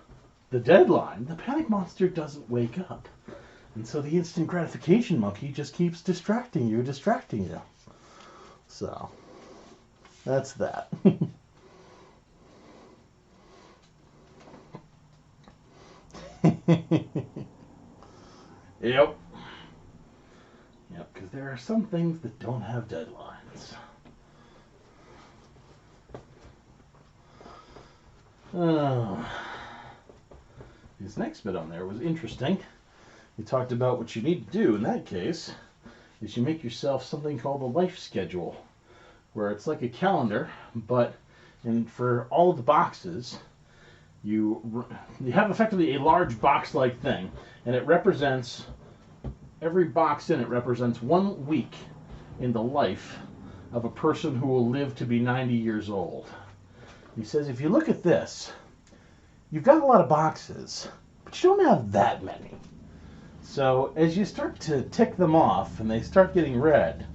the deadline, the panic monster doesn't wake up. And so the instant gratification monkey just keeps distracting you. So, that's that. Yep, because there are some things that don't have deadlines. His next bit on there was interesting. He talked about what you need to do in that case is you make yourself something called a life schedule, where it's like a calendar, but for all of the boxes, you have effectively a large box-like thing, and it represents, every box in it represents 1 week in the life of a person who will live to be 90 years old. He says, if you look at this, you've got a lot of boxes, but you don't have that many. So as you start to tick them off and they start getting red,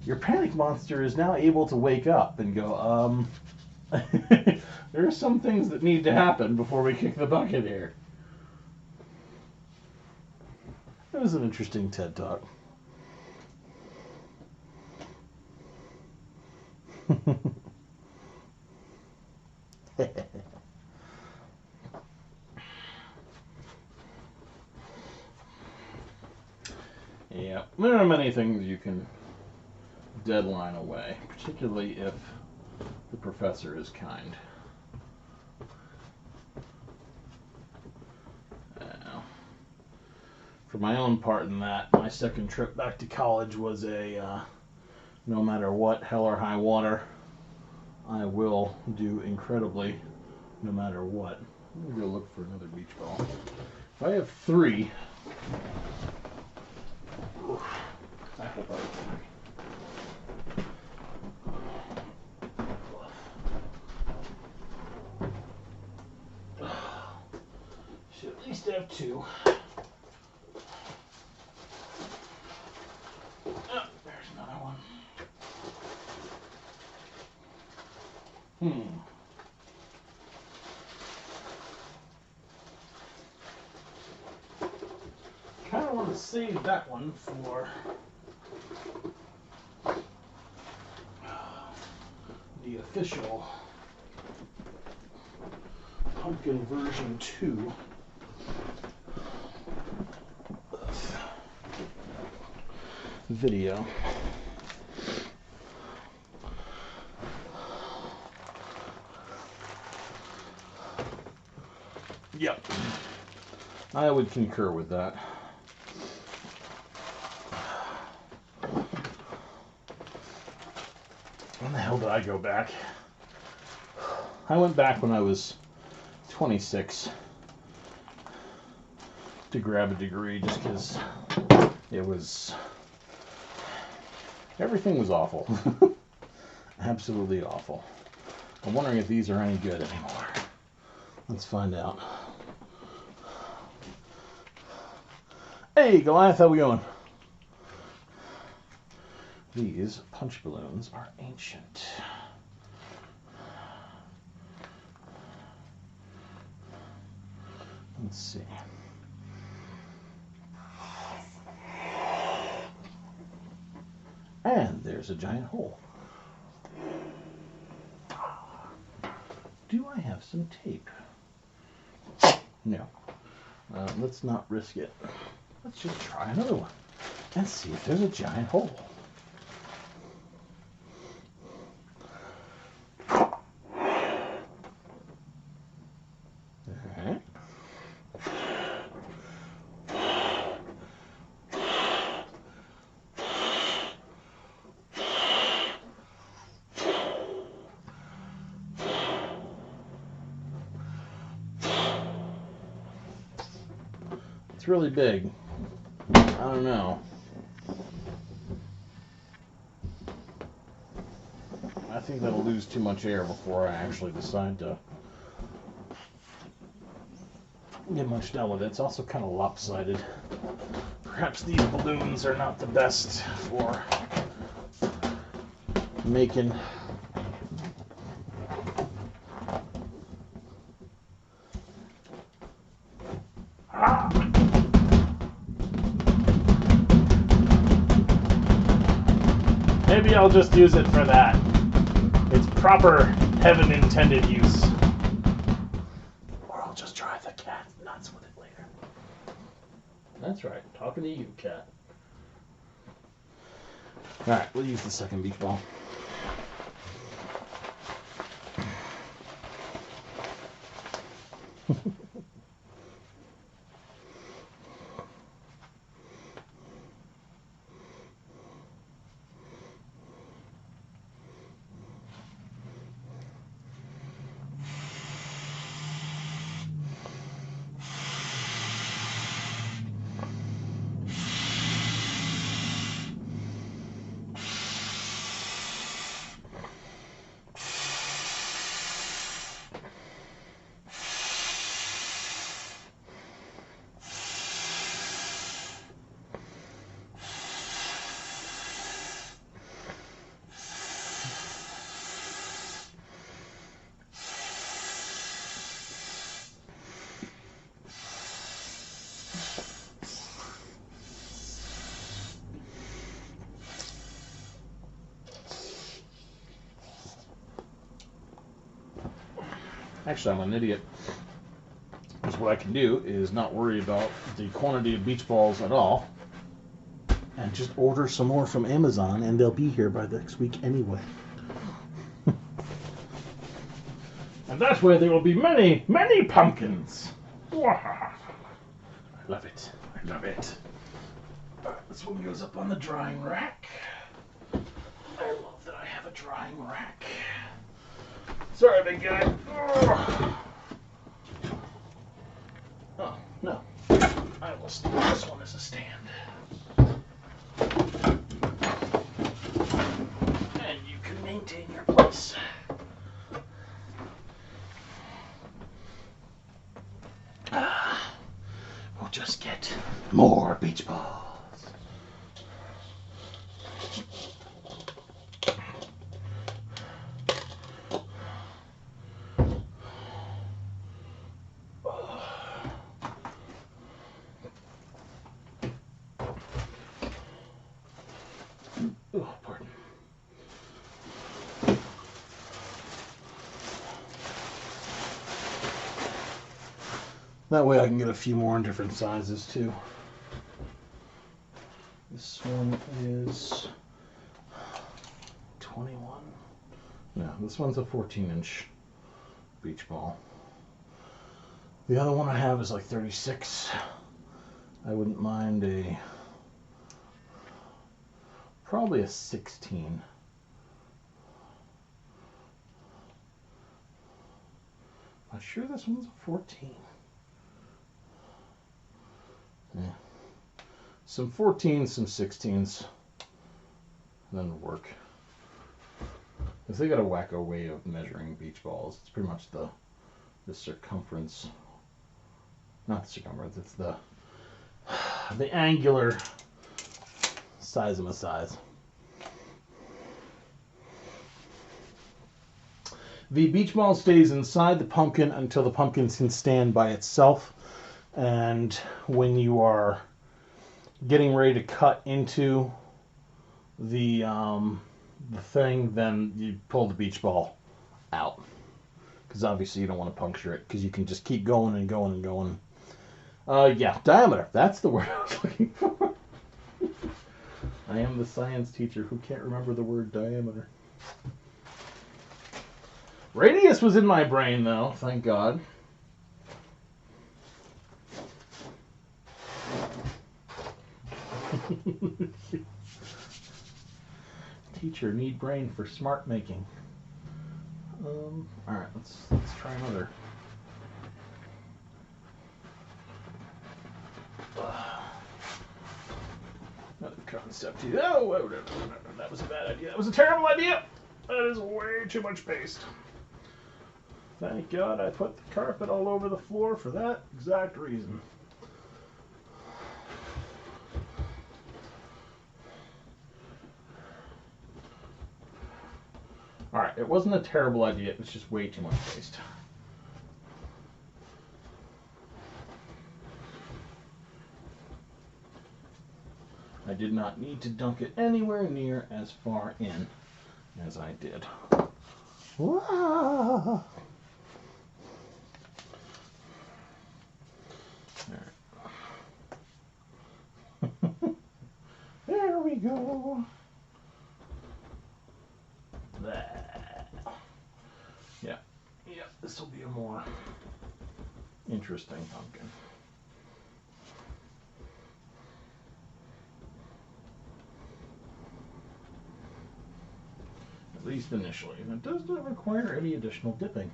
your panic monster is now able to wake up and go, there are some things that need to happen before we kick the bucket here. It was an interesting TED Talk. Yeah, there are many things you can deadline away, particularly if the professor is kind. For my own part in that, my second trip back to college was a no matter what, hell or high water, I will do incredibly no matter what. Let me go look for another beach ball. If I have 3, I hope I have 3. Should at least have 2. Oh, there's another one. Kind of want to save that one for the official pumpkin version 2 video. Yep, I would concur with that. When the hell did I go back? I went back when I was 26 to grab a degree just because it was... everything was awful. Absolutely awful. I'm wondering if these are any good anymore. Let's find out. Hey, Goliath, how we going? These punch balloons are ancient. Let's see. And there's a giant hole. Do I have some tape? No. Let's not risk it. Let's just try another one and see if there's a giant hole. Okay. It's really big. I don't know. I think that'll lose too much air before I actually decide to get much done with it. It's also kind of lopsided. Perhaps these balloons are not the best for making maybe I'll just use it for that. It's proper heaven intended use. Or I'll just try the cat nuts with it later. That's right, I'm talking to you, cat. Alright, we'll use the second beach ball. Actually, I'm an idiot. Because what I can do is not worry about the quantity of beach balls at all, and just order some more from Amazon, and they'll be here by next week anyway. And that way there will be many, many pumpkins. I love it. I love it. Alright, this one goes up on the drying rack. I love that I have a drying rack. Sorry, big guy. Oh, no. I will steal this one as a stand. And you can maintain your place. We'll just get more beach balls. Oh, pardon. That way I can get a few more in different sizes too. This one is 21. No, this one's a 14-inch beach ball. The other one I have is like 36. I wouldn't mind probably a 16. I'm sure this one's a 14. Yeah. Some 14s, some 16s, then it'll work. Because they got a wacko way of measuring beach balls. It's pretty much the circumference, not the circumference, it's the angular size of a size. The beach ball stays inside the pumpkin until the pumpkin can stand by itself. And when you are getting ready to cut into the thing, then you pull the beach ball out. Because obviously you don't want to puncture it, because you can just keep going and going and going. Yeah, diameter. That's the word I was looking for. I am the science teacher who can't remember the word diameter. Radius was in my brain, though, thank God. Teacher, need brain for smart making. Alright, let's try another. Another concept here. Oh, no, that was a bad idea. That was a terrible idea. That is way too much paste. Thank God I put the carpet all over the floor for that exact reason. Alright, it wasn't a terrible idea, it was just way too much paste. I did not need to dunk it anywhere near as far in as I did. Wow. Right. There we go. Yeah, this will be a more interesting pumpkin. At least initially. And it does not require any additional dipping.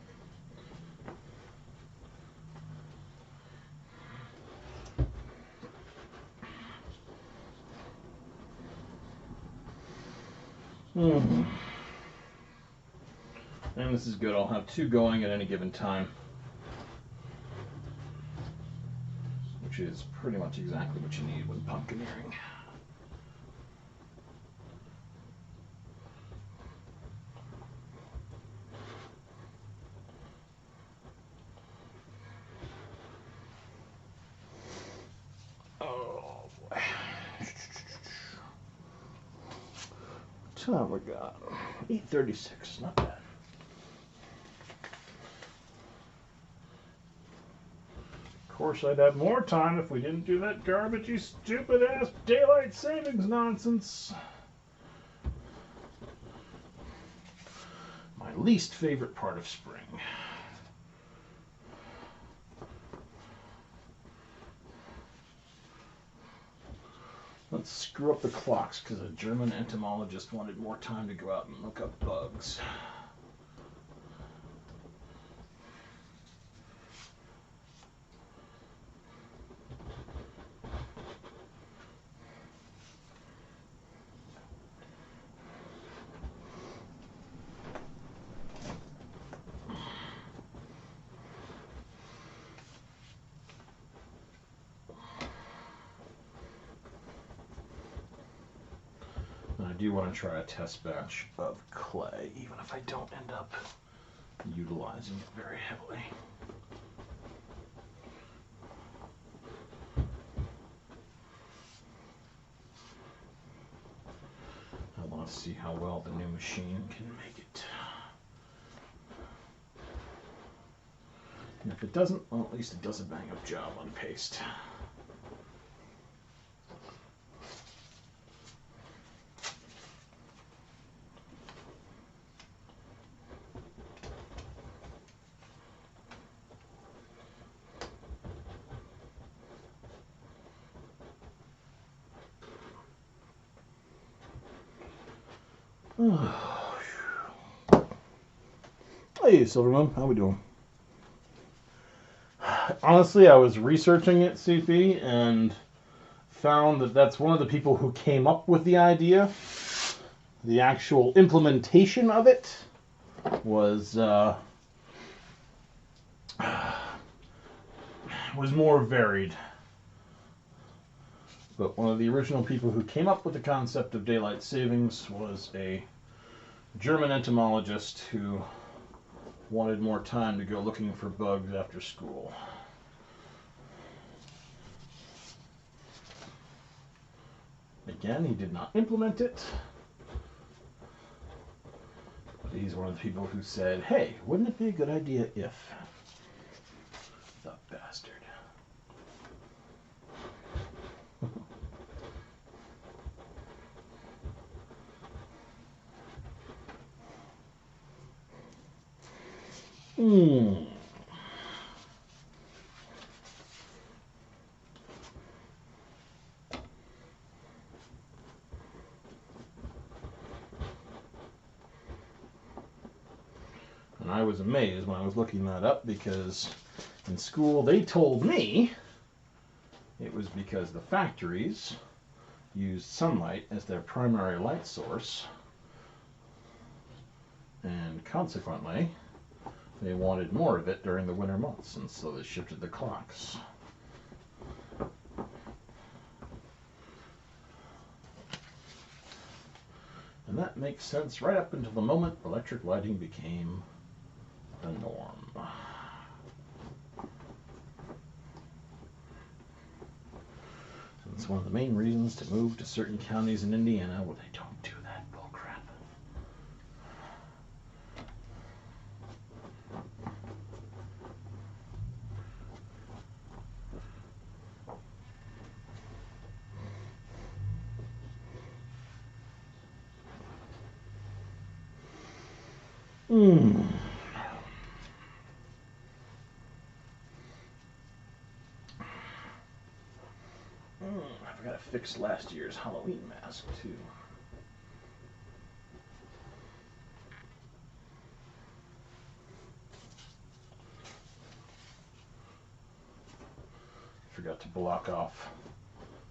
And this is good. I'll have two going at any given time, which is pretty much exactly what you need when pumpkineering. Oh boy. What time we got? 8:36, not bad. Of course, I'd have more time if we didn't do that garbagey, stupid-ass daylight savings nonsense. My least favorite part of spring. Let's screw up the clocks because a German entomologist wanted more time to go out and look up bugs. do want to try a test batch of clay, even if I don't end up utilizing it very heavily. I want to see how well the new machine can make it. And if it doesn't, well, at least it does a bang-up job on paste. Hey, Silverman, how we doing? Honestly, I was researching it, CP, and found that that's one of the people who came up with the idea. The actual implementation of it was more varied. But one of the original people who came up with the concept of daylight savings was a German entomologist who wanted more time to go looking for bugs after school. Again, he did not implement it. But he's one of the people who said, hey, wouldn't it be a good idea if... The bastard. And I was amazed when I was looking that up, because in school they told me it was because the factories used sunlight as their primary light source, and consequently they wanted more of it during the winter months, and so they shifted the clocks. And that makes sense right up until the moment electric lighting became the norm. It's one of the main reasons to move to certain counties in Indiana where they don't do that bullcrap. I forgot to fix last year's Halloween mask, too. Forgot to block off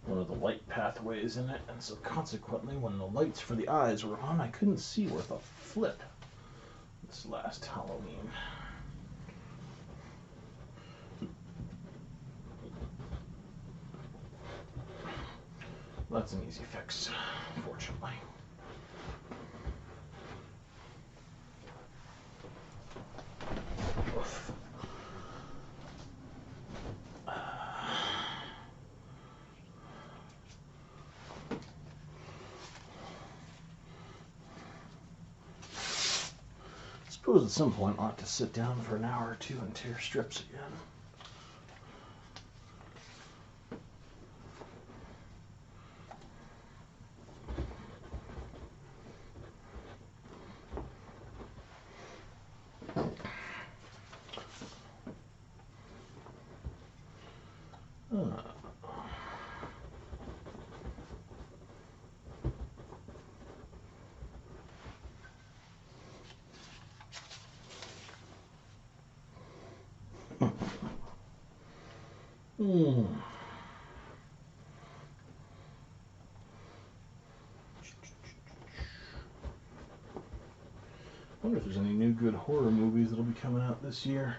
one of the light pathways in it, and so consequently when the lights for the eyes were on, I couldn't see worth a flip this last Halloween. That's an easy fix, fortunately. Oof. I suppose at some point I'll have to sit down for an hour or two and tear strips again. I wonder if there's any new good horror movies that'll be coming out this year.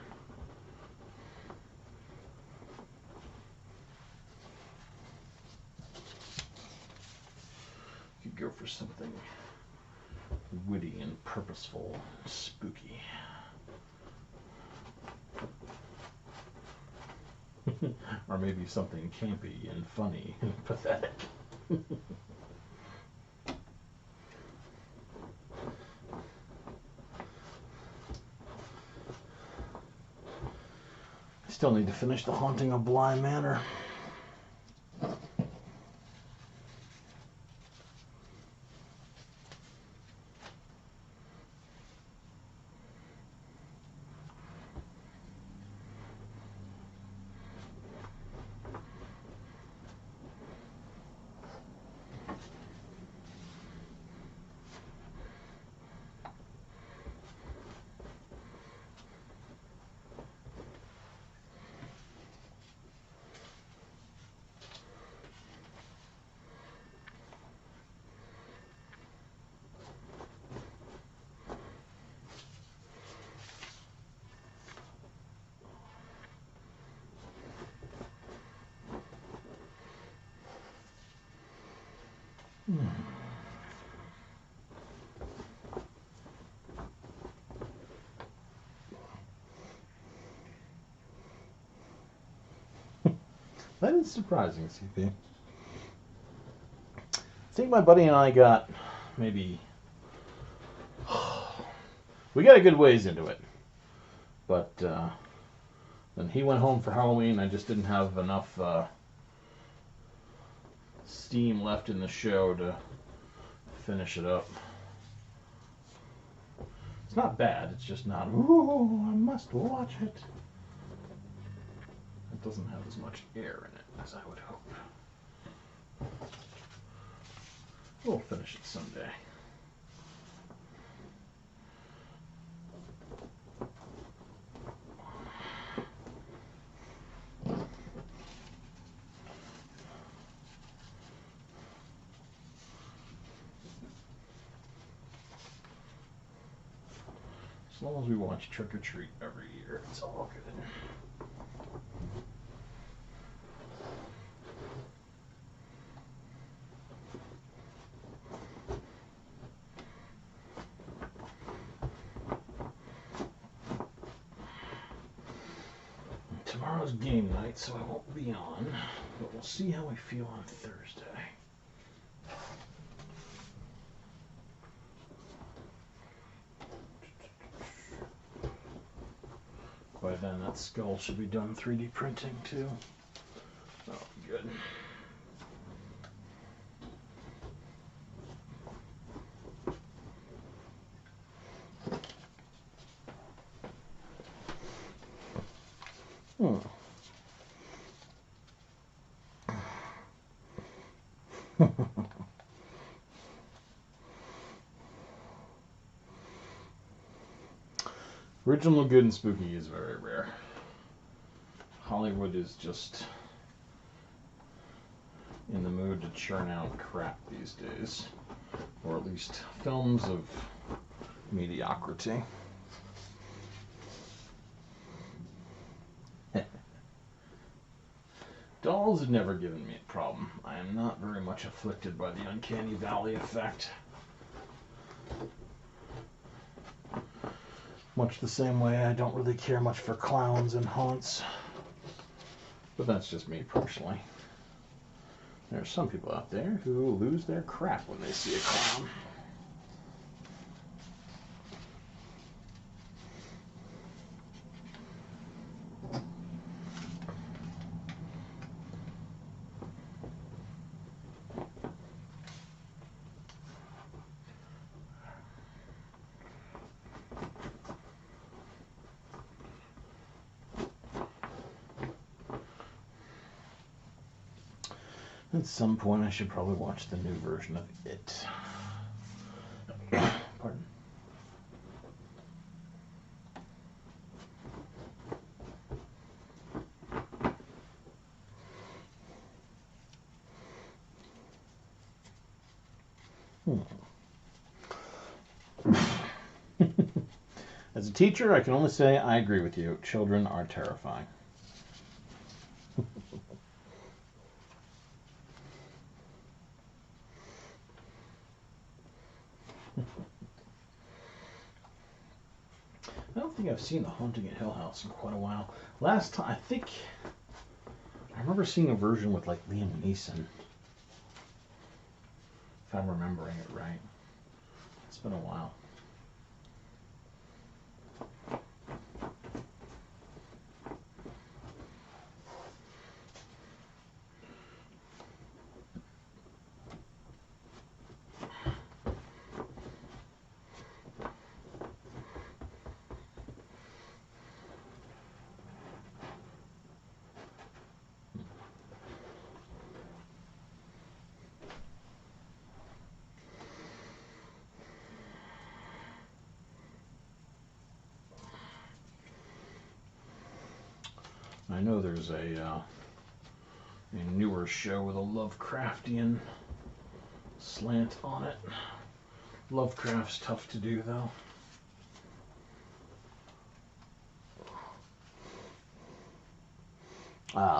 Could go for for something witty and purposeful, spooky. Or maybe something campy and funny and pathetic. I still need to finish The Haunting of Bly Manor. That is surprising, CP. I think my buddy and I got maybe... we got a good ways into it. But then he went home for Halloween. I just didn't have enough steam left in the show to finish it up. It's not bad. It's just not, ooh, I must watch it. It doesn't have as much air in it as I would hope. We'll finish it someday. As long as we watch Trick or Treat every year, it's all good. Tomorrow's game night, so I won't be on, but we'll see how I feel on Thursday. By then, that skull should be done 3D printing too. That'll be good. Original good and spooky is very rare. Hollywood is just in the mood to churn out crap these days, or at least films of mediocrity. Dolls have never given me a problem. I am not very much afflicted by the uncanny valley effect. Much the same way I don't really care much for clowns and haunts. But that's just me personally. There are some people out there who lose their crap when they see a clown. At some point, I should probably watch the new version of It. Pardon. As a teacher, I can only say I agree with you. Children are terrifying. think I've seen The Haunting at Hill House in quite a while. Last time, I remember seeing a version with like Liam Neeson, if I'm remembering it right. It's been a while. I know there's a newer show with a Lovecraftian slant on it. Lovecraft's tough to do, though.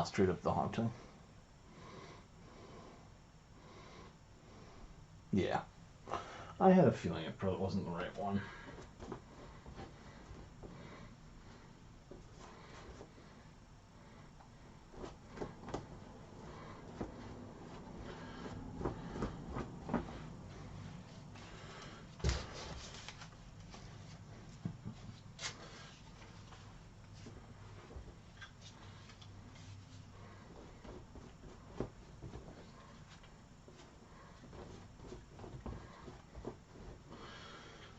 Straight up The Haunting. Yeah. I had a feeling it probably wasn't the right one.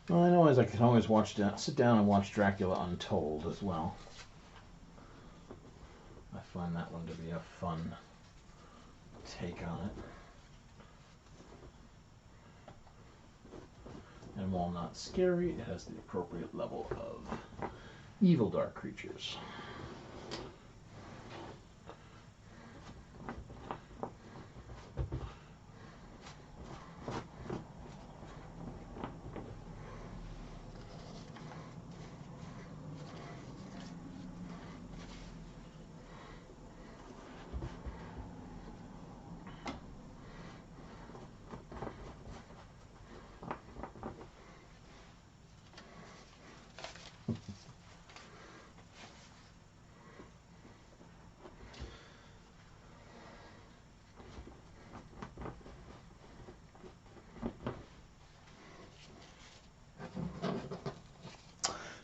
Well, I know as I can always sit down and watch Dracula Untold as well. I find that one to be a fun take on it. And while not scary, it has the appropriate level of evil dark creatures.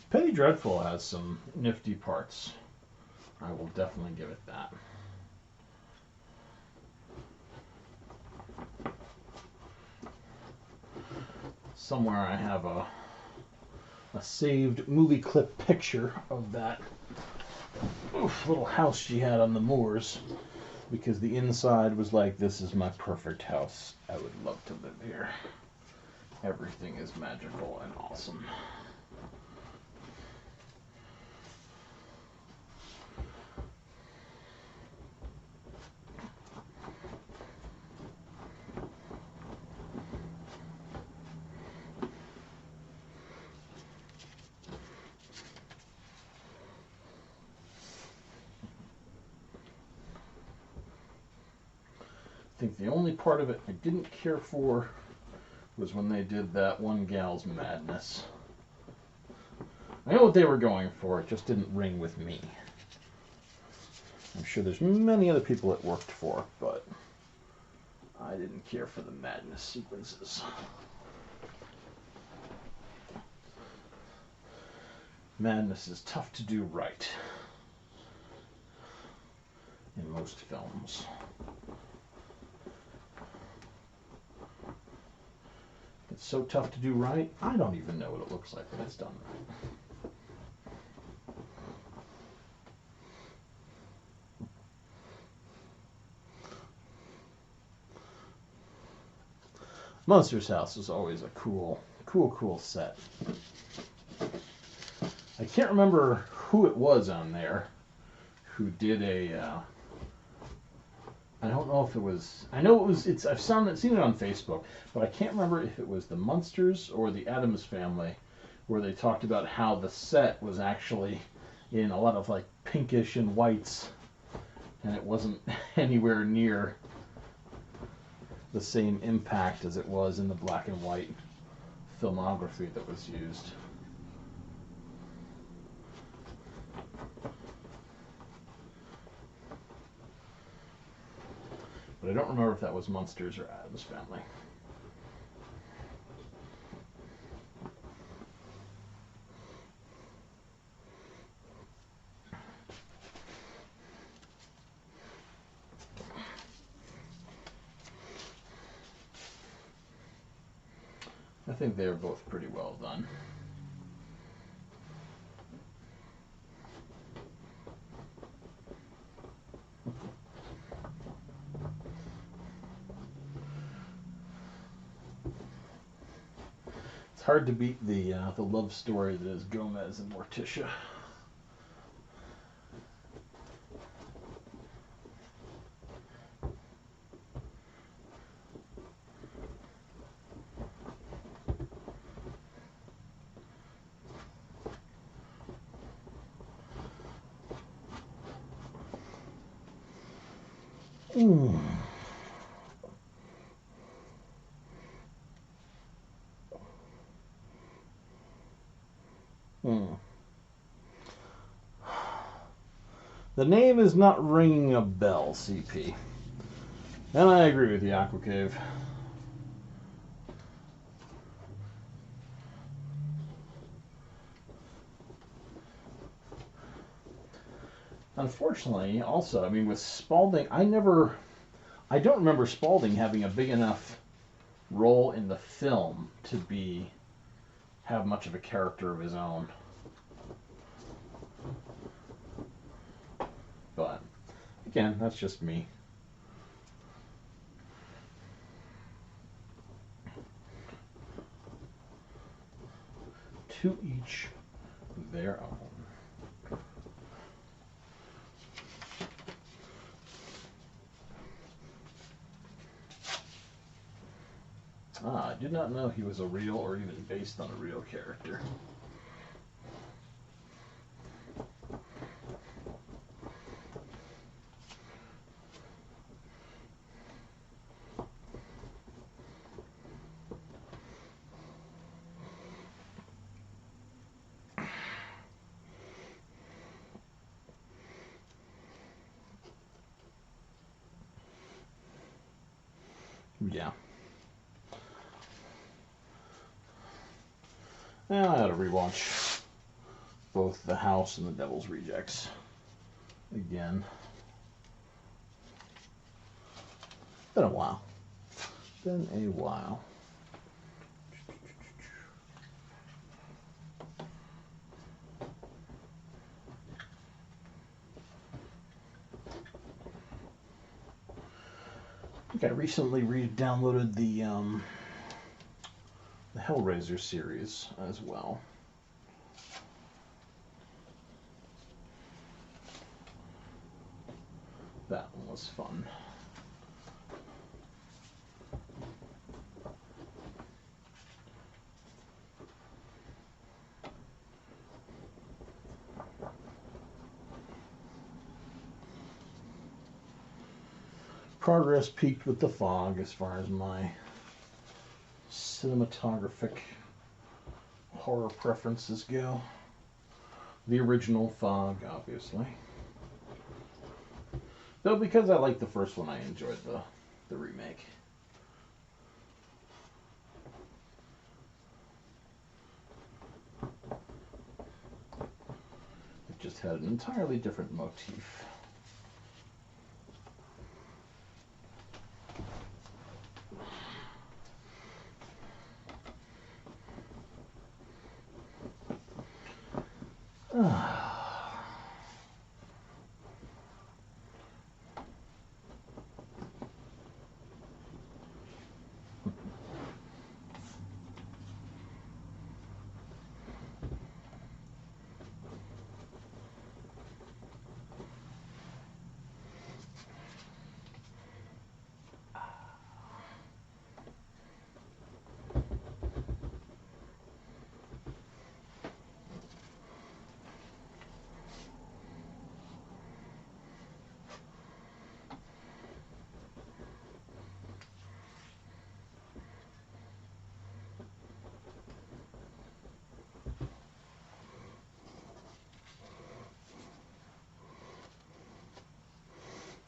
Penny Dreadful has some nifty parts. I will definitely give it that. Somewhere I have a saved movie clip picture of that little house she had on the moors, because the inside was like, this is my perfect house. I would love to live here. Everything is magical and awesome. I think the only part of it I didn't care for was when they did that one gal's madness. I know what they were going for, it just didn't ring with me. I'm sure there's many other people it worked for, but I didn't care for the madness sequences. Madness is tough to do right in most films. It's so tough to do right, I don't even know what it looks like when it's done right. Monsters House is always a cool set. I can't remember who it was on there who did I don't know if it was, I know I've seen it on Facebook, but I can't remember if it was the Munsters or the Addams Family, where they talked about how the set was actually in a lot of like pinkish and whites, and it wasn't anywhere near the same impact as it was in the black and white filmography that was used. But I don't remember if that was Munsters or Addams Family. I think they're both pretty well done. It's hard to beat the love story that is Gomez and Morticia. Mm. Hmm. The name is not ringing a bell, CP. And I agree with you, Aqua Cave. Unfortunately, also, I mean, with Spaulding, I don't remember Spaulding having a big enough role in the film to have much of a character of his own. But again, that's just me. To each their own. I did not know he was a real or even based on a real character. Yeah. And I had to rewatch both The House and The Devil's Rejects again. Been a while. Been a while. I think I recently re-downloaded the Hellraiser series as well. That one was fun. Progress peaked with The Fog as far as my cinematographic horror preferences go. The original Fog, obviously. Though because I liked the first one, I enjoyed the remake. It just had an entirely different motif.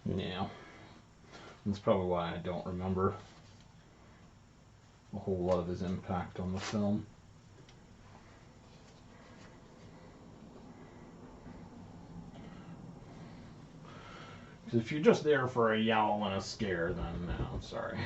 Yeah. That's probably why I don't remember a whole lot of his impact on the film. Because if you're just there for a yowl and a scare, then no, I'm sorry.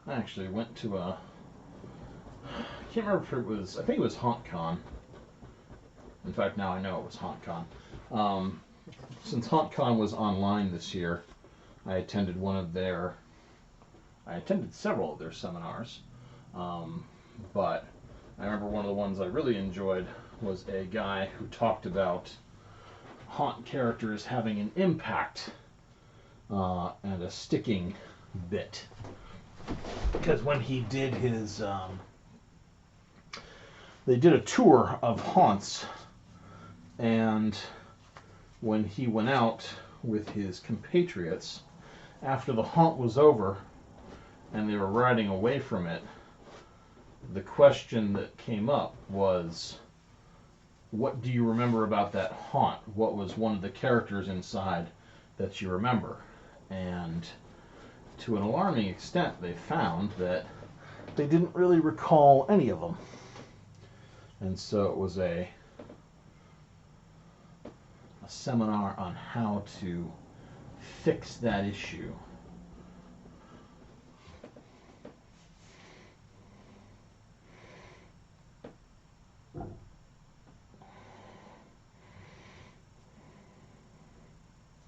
I actually went to a, I can't remember if it was, I think it was HauntCon. In fact, now I know it was HauntCon. Since HauntCon was online this year, I attended several of their seminars. But I remember one of the ones I really enjoyed was a guy who talked about haunt characters having an impact and a sticking bit. Because when he did his, they did a tour of haunts, and when he went out with his compatriots, after the haunt was over and they were riding away from it, the question that came up was, what do you remember about that haunt? What was one of the characters inside that you remember? And to an alarming extent, they found that they didn't really recall any of them. And so it was a seminar on how to fix that issue.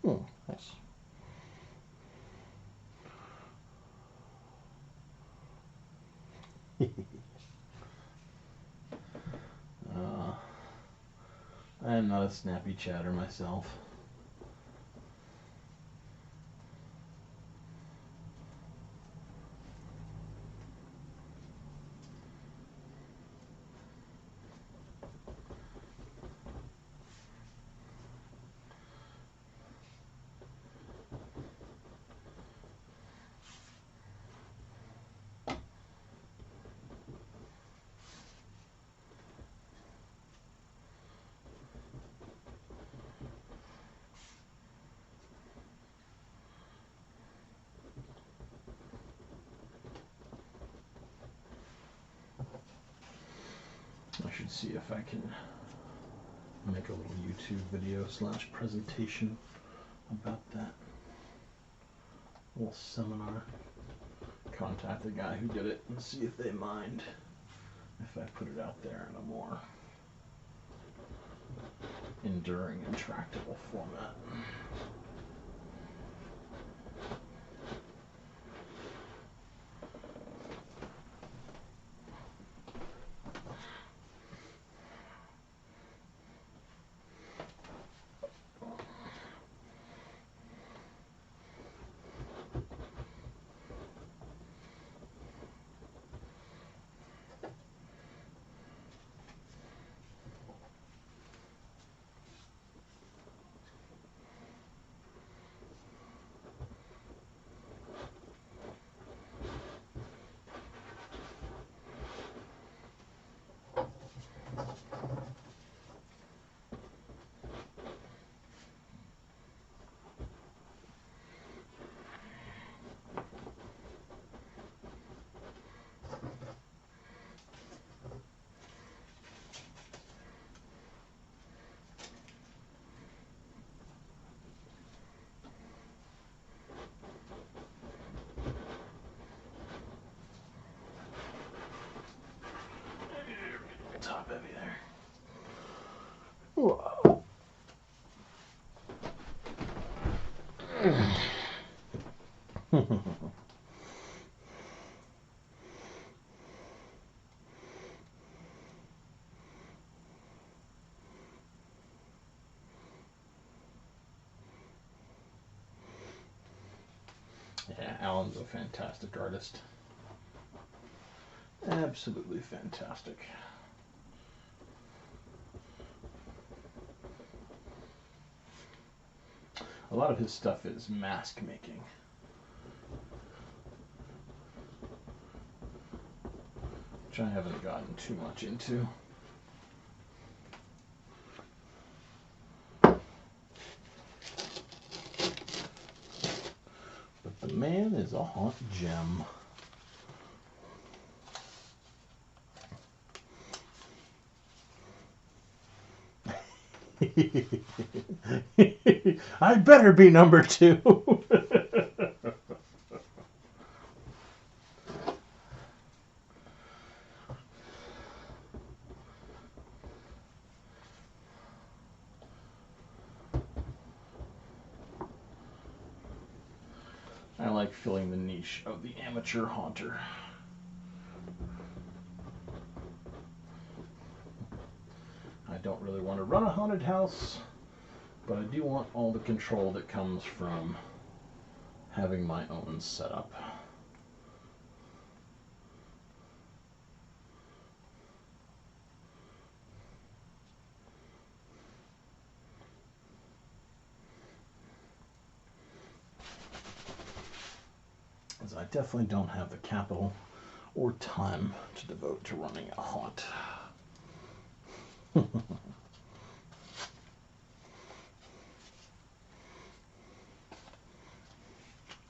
Nice. I am not a snappy chatter myself. I should see if I can make a little YouTube video / presentation about that little seminar. Contact the guy who did it and see if they mind if I put it out there in a more enduring and tractable format. Top heavy there. Whoa. Yeah, Alan's a fantastic artist. Absolutely fantastic. A lot of his stuff is mask making. which I haven't gotten too much into. But the man is a hot gem. I better be number 2. I like filling the niche of the amateur haunter. I don't really want to run a haunted house, but I do want all the control that comes from having my own setup. As I definitely don't have the capital or time to devote to running a haunt.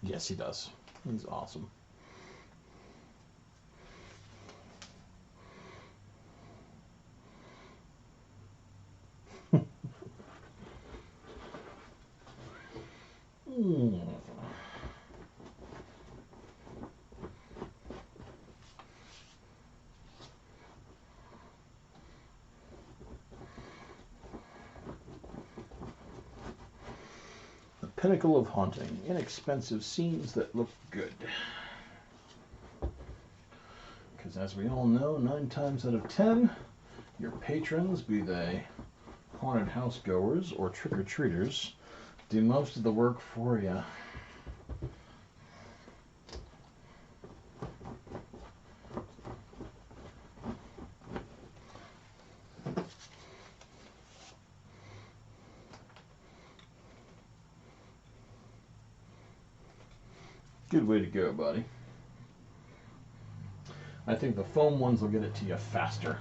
Yes, he does. He's awesome. Pinnacle of haunting, inexpensive scenes that look good. Because as we all know, 9 times out of 10, your patrons, be they haunted house goers or trick-or-treaters, do most of the work for you. Good way to go, buddy. I think the foam ones will get it to you faster.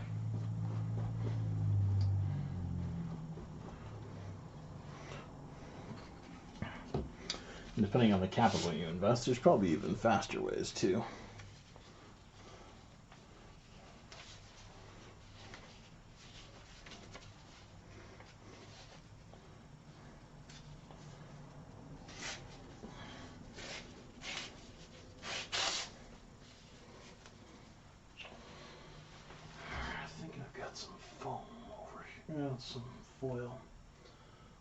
And depending on the capital you invest, there's probably even faster ways too. Some foil.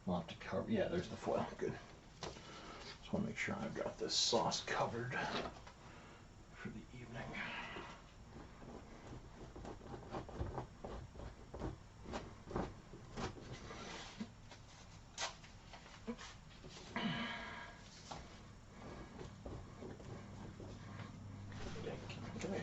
I'll have to cover. Yeah, there's the foil. Good. Just want to make sure I've got this sauce covered for the evening. Come here.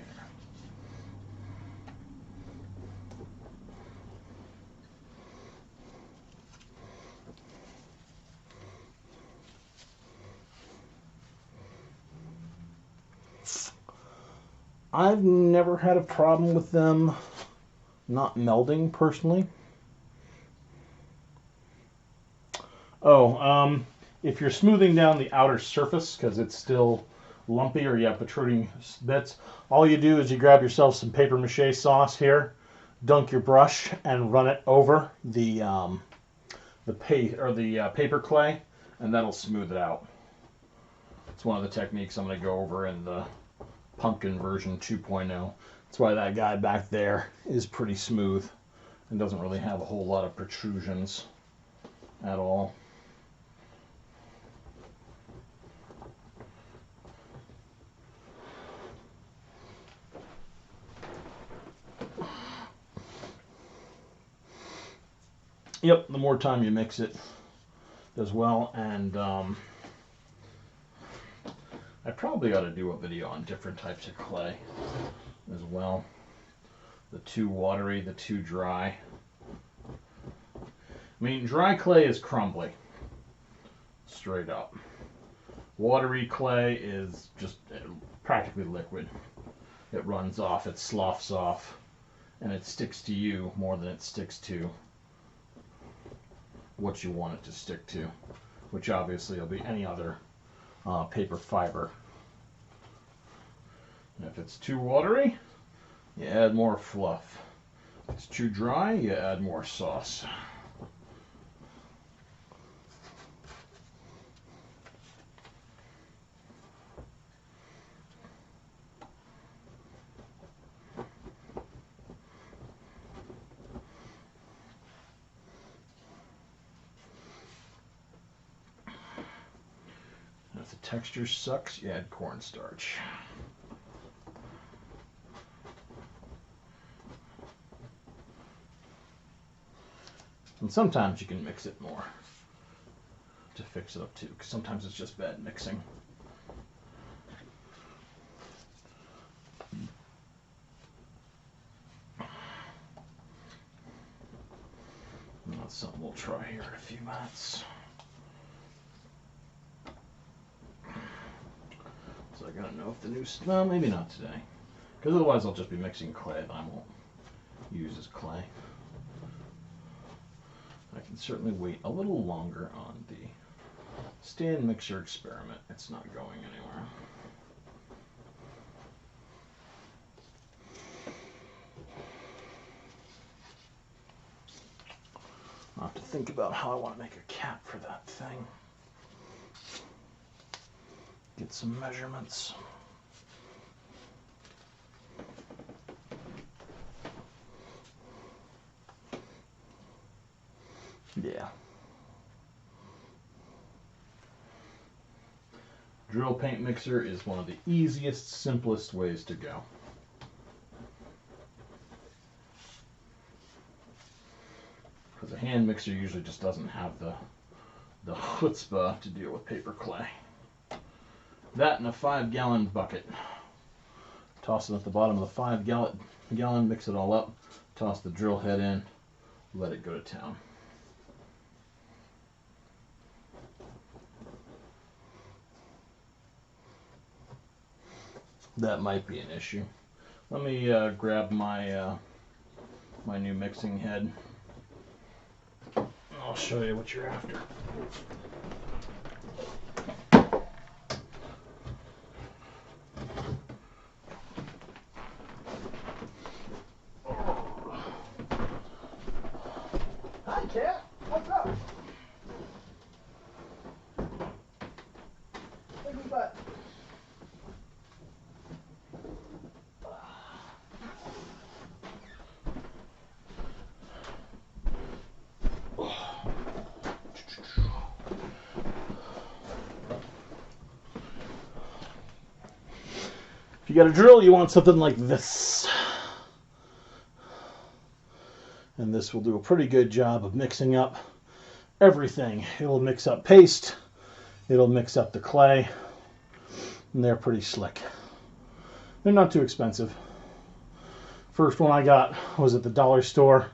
I've never had a problem with them not melding personally. Oh, if you're smoothing down the outer surface because it's still lumpy or you have protruding bits, all you do is you grab yourself some paper mache sauce here, dunk your brush, and run it over the paper clay, and that'll smooth it out. It's one of the techniques I'm going to go over in the pumpkin version 2.0. That's why that guy back there is pretty smooth and doesn't really have a whole lot of protrusions at all. Yep, the more time you mix it as well, and I probably ought to do a video on different types of clay as well. The too watery, the too dry. I mean, dry clay is crumbly, straight up. Watery clay is just practically liquid. it runs off, it sloughs off, and it sticks to you more than it sticks to what you want it to stick to, which obviously will be any other paper fiber. And if it's too watery, you add more fluff. If it's too dry, you add more sauce. And if the texture sucks, you add cornstarch. And sometimes you can mix it more to fix it up too, because sometimes it's just bad mixing. And that's something we'll try here in a few minutes. So I gotta know if the new, well, maybe not today, because otherwise I'll just be mixing clay that I won't use as clay. I can certainly wait a little longer on the stand mixer experiment. It's not going anywhere. I'll have to think about how I want to make a cap for that thing. Get some measurements. Yeah. Drill paint mixer is one of the easiest, simplest ways to go. Because a hand mixer usually just doesn't have the chutzpah to deal with paper clay. That in a 5-gallon bucket. Toss it at the bottom of the 5-gallon, mix it all up, toss the drill head in, let it go to town. That might be an issue. Let me grab my my new mixing head. I'll show you what you're after. Hi, Cat. What's up? Look at your butt. If you got a drill, you want something like this. And this will do a pretty good job of mixing up everything. It'll mix up paste, it'll mix up the clay, and they're pretty slick. They're not too expensive. First one I got was at the dollar store,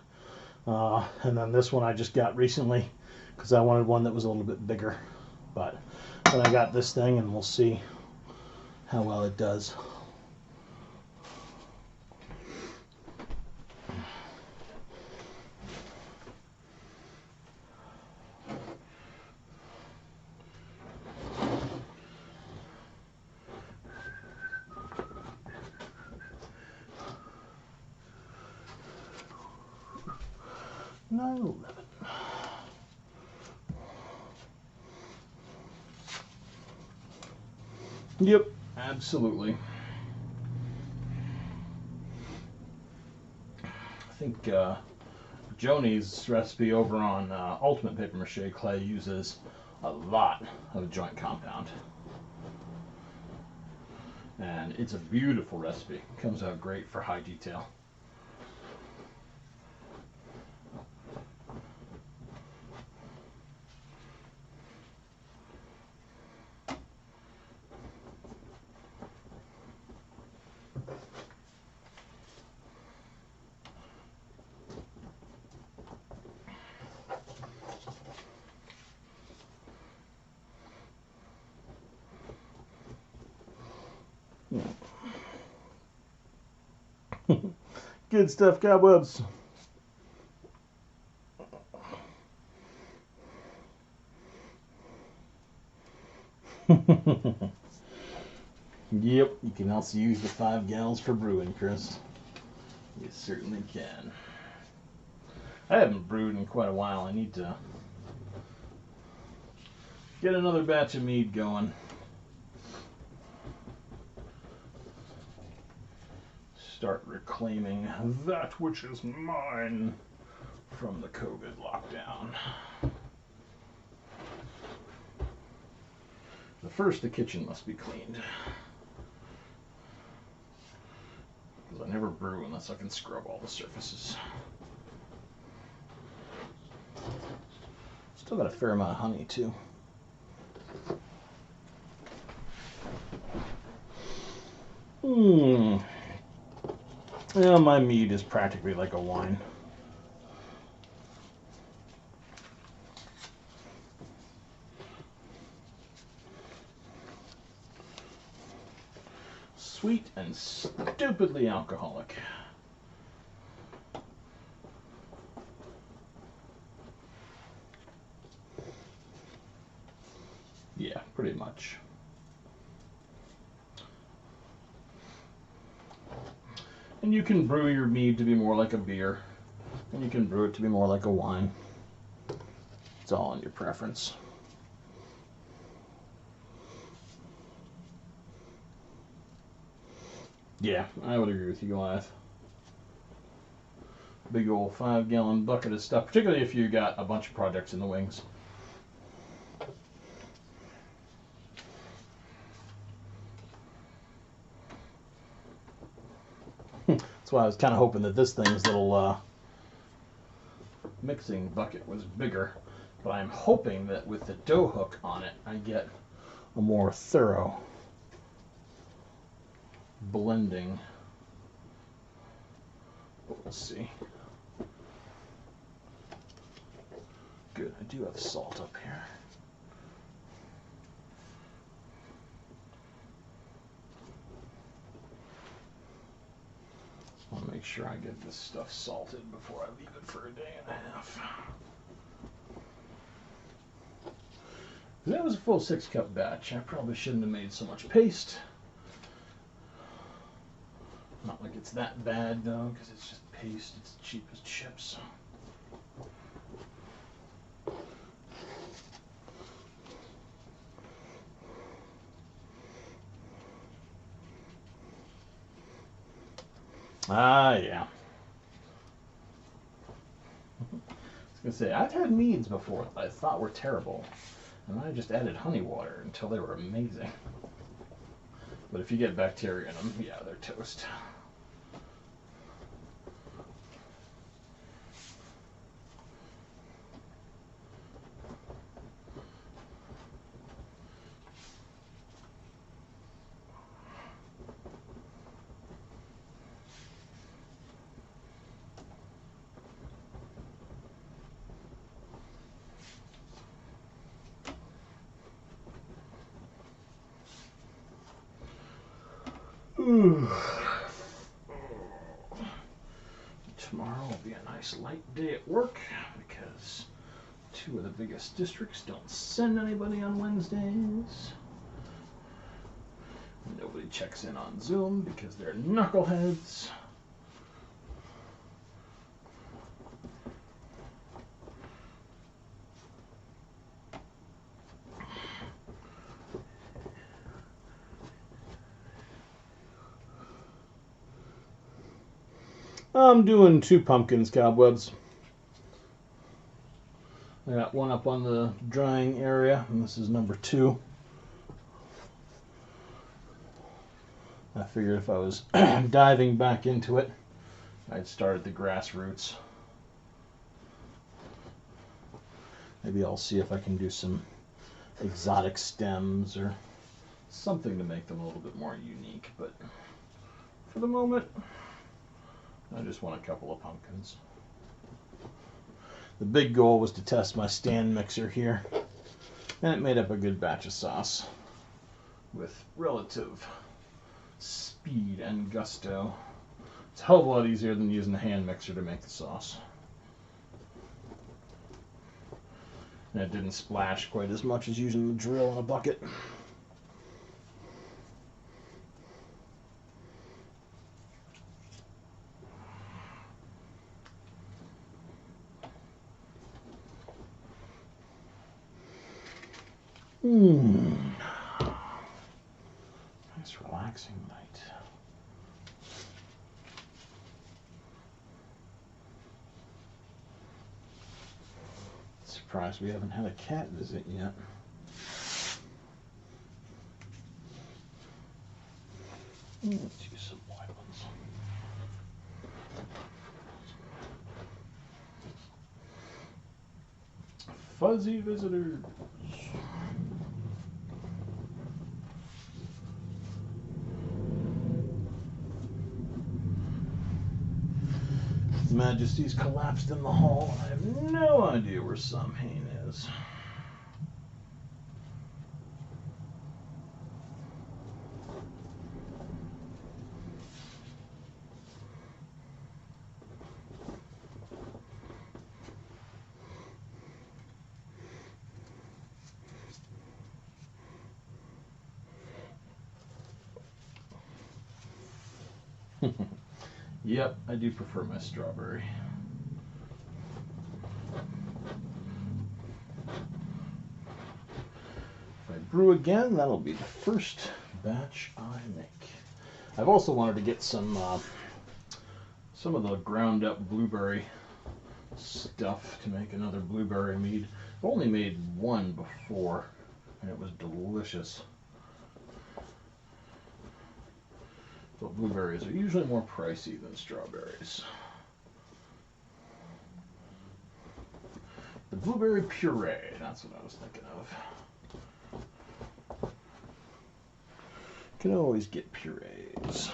and then this one I just got recently because I wanted one that was a little bit bigger. But then I got this thing, and we'll see how well it does. No, 11. Yep, absolutely. I think Joni's recipe over on Ultimate Paper Mache Clay uses a lot of joint compound. And it's a beautiful recipe. Comes out great for high detail. Good stuff, cobwebs. Yep, you can also use the 5 gallons for brewing, Chris. You certainly can. I haven't brewed in quite a while. I need to get another batch of mead going. Start reclaiming that which is mine from the COVID lockdown. But first, the kitchen must be cleaned. Because I never brew unless I can scrub all the surfaces. Still got a fair amount of honey, too. Yeah, my mead is practically like a wine. Sweet and stupidly alcoholic. Yeah, pretty much. And you can brew your mead to be more like a beer, and you can brew it to be more like a wine. It's all in your preference. Yeah, I would agree with you, Goliath. Big old 5-gallon bucket of stuff, particularly if you got a bunch of projects in the wings. That's why I was kind of hoping that this thing's little mixing bucket was bigger. But I'm hoping that with the dough hook on it, I get a more thorough blending. But we'll see. Good, I do have salt up here. I want to make sure I get this stuff salted before I leave it for a day and a half. That was a full 6-cup batch. I probably shouldn't have made so much paste. Not like it's that bad though, because it's just paste. It's cheap as chips. Ah, yeah. I was going to say, I've had meads before that I thought were terrible, and I just added honey water until they were amazing. But if you get bacteria in them, yeah, they're toast. Tomorrow will be a nice light day at work because 2 of the biggest districts don't send anybody on Wednesdays. Nobody checks in on Zoom because they're knuckleheads. I'm doing 2 pumpkins, cobwebs. I got one up on the drying area, and this is number 2. I figured if I was diving back into it, I'd start at the grassroots. Maybe I'll see if I can do some exotic stems or something to make them a little bit more unique, but for the moment, I just want a couple of pumpkins. The big goal was to test my stand mixer here, and it made up a good batch of sauce with relative speed and gusto. It's a hell of a lot easier than using a hand mixer to make the sauce. And it didn't splash quite as much as using the drill in a bucket. Nice relaxing night. Surprised we haven't had a cat visit yet. Let's use some white ones. Fuzzy visitors. His Majesty's collapsed in the hall, and I have no idea where Samhain is. Yep, I do prefer my strawberry. If I brew again, that'll be the first batch I make. I've also wanted to get some of the ground up blueberry stuff to make another blueberry mead. I've only made one before, and it was delicious. But blueberries are usually more pricey than strawberries. The blueberry puree, that's what I was thinking of. Can always get purees.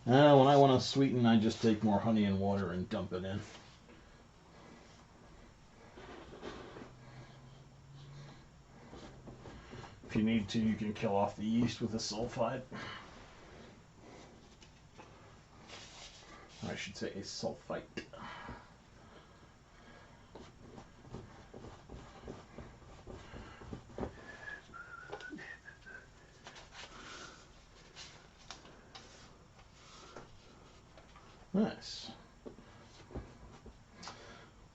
When I want to sweeten, I just take more honey and water and dump it in. If you need to, you can kill off the yeast with a sulfide. Or I should say a sulfite. Nice.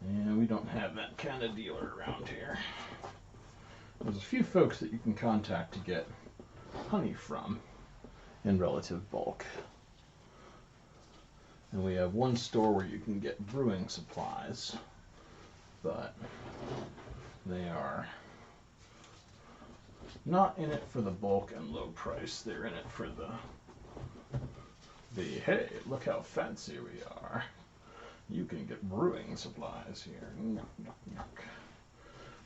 And we don't have that kind of dealer around here. There's a few folks that you can contact to get honey from in relative bulk. And we have one store where you can get brewing supplies, but they are not in it for the bulk and low price. They're in it for the hey, look how fancy we are. You can get brewing supplies here. Yuck, yuck, yuck.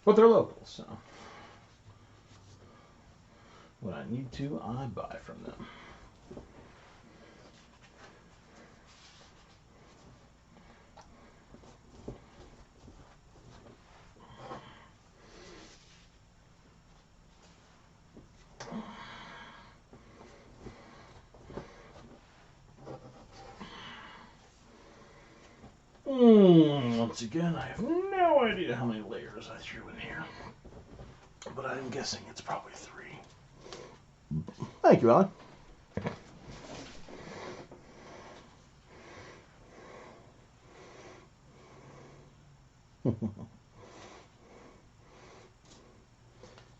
But they're local, so when I need to, I buy from them. Once again, I have no idea how many layers I threw in here, but I'm guessing it's probably 3. Thank you, Alan.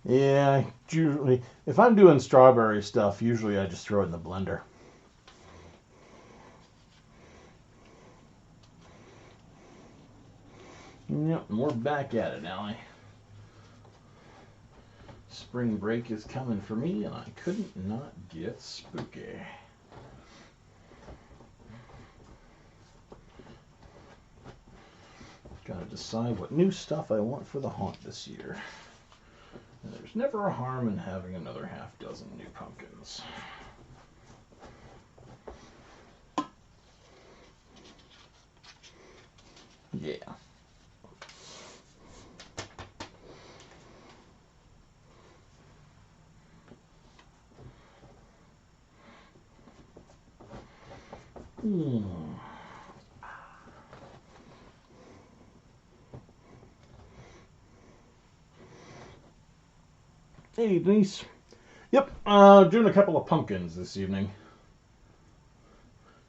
Yeah, usually, if I'm doing strawberry stuff, usually I just throw it in the blender. Yep, and we're back at it, Allie. Spring break is coming for me, and I couldn't not get spooky. Gotta decide what new stuff I want for the haunt this year. And there's never a harm in having another half dozen new pumpkins. Hey, Denise. Yep, doing a couple of pumpkins this evening.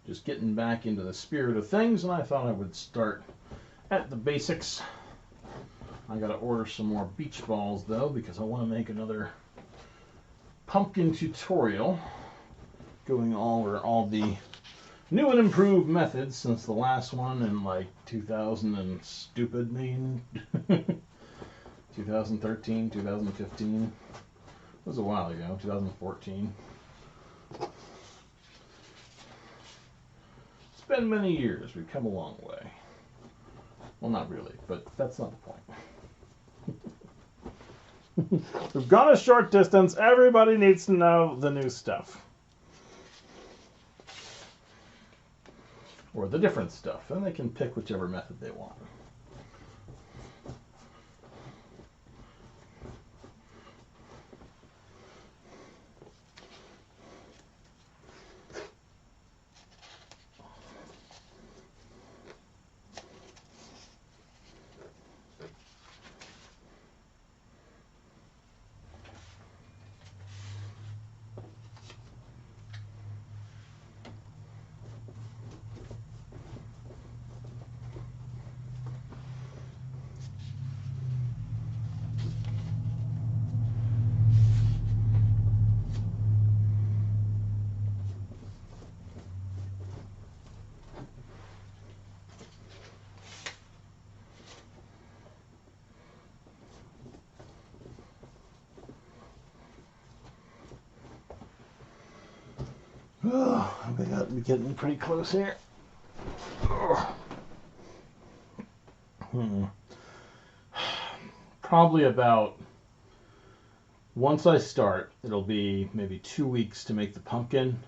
Just getting back into the spirit of things, and I thought I would start at the basics. I gotta order some more beach balls though, because I want to make another pumpkin tutorial going over all the new and improved methods since the last one in like 2000 and stupid 2013, 2015. It was a while ago, 2014. It's been many years. We've come a long way. Well, not really, but that's not the point. We've gone a short distance. Everybody needs to know the new stuff. Or the different stuff. And they can pick whichever method they want. Oh, I got to be getting pretty close here. Probably about, once I start, it'll be maybe 2 weeks to make the pumpkin.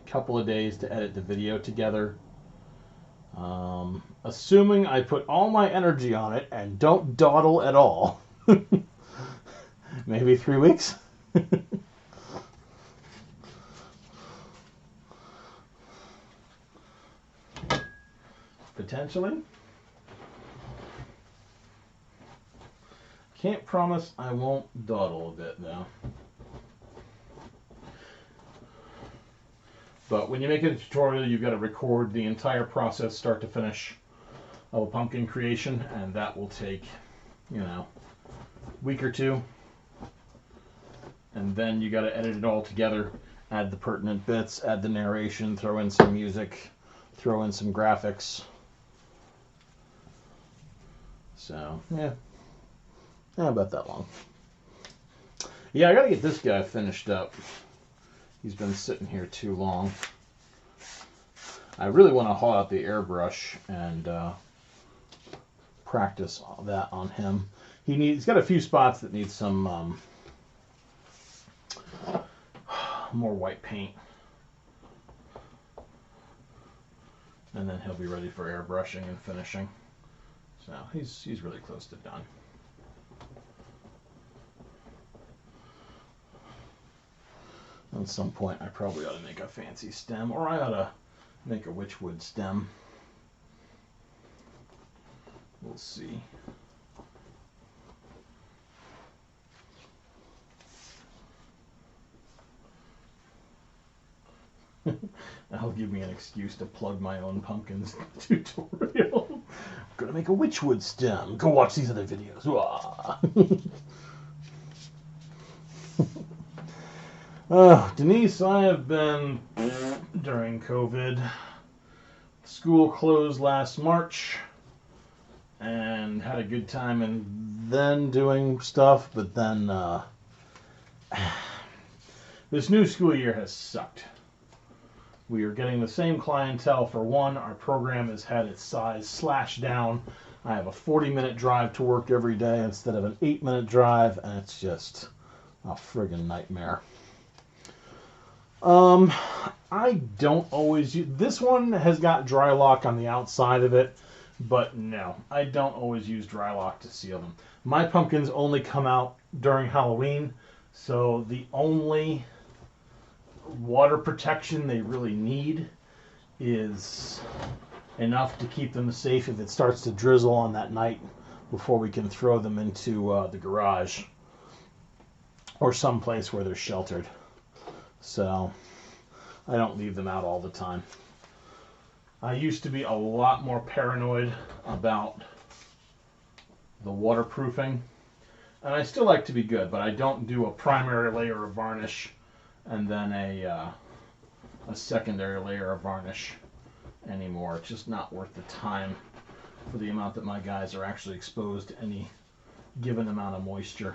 Couple of days to edit the video together. Assuming I put all my energy on it and don't dawdle at all. Maybe 3 weeks. Potentially. Can't promise I won't dawdle a bit though. But when you make a tutorial, you've got to record the entire process, start to finish, of a pumpkin creation, and that will take, you know, a week or two. And then you got to edit it all together, add the pertinent bits, add the narration, throw in some music, throw in some graphics. So, yeah. Not about that long. Yeah, I got to get this guy finished up. He's been sitting here too long. I really want to haul out the airbrush and practice all that on him. He's got a few spots that need some more white paint. And then he'll be ready for airbrushing and finishing. So he's really close to done. At some point I probably ought to make a fancy stem, or I ought to make a witchwood stem. We'll see. That'll give me an excuse to plug my own pumpkins tutorial. I'm gonna make a witchwood stem. Go watch these other videos. Denise, I have been, during COVID, school closed last March, and had a good time and then doing stuff, but then this new school year has sucked. We are getting the same clientele. For one, our program has had its size slashed down. I have a 40-minute drive to work every day instead of an 8-minute drive, and it's just a friggin' nightmare. I don't always use, this one has got dry lock on the outside of it, but no, I don't always use dry lock to seal them. My pumpkins only come out during Halloween, so the only water protection they really need is enough to keep them safe if it starts to drizzle on that night before we can throw them into the garage or someplace where they're sheltered. So I don't leave them out all the time. I used to be a lot more paranoid about the waterproofing, and I still like to be good, but I don't do a primary layer of varnish and then a secondary layer of varnish anymore. It's just not worth the time for the amount that my guys are actually exposed to any given amount of moisture.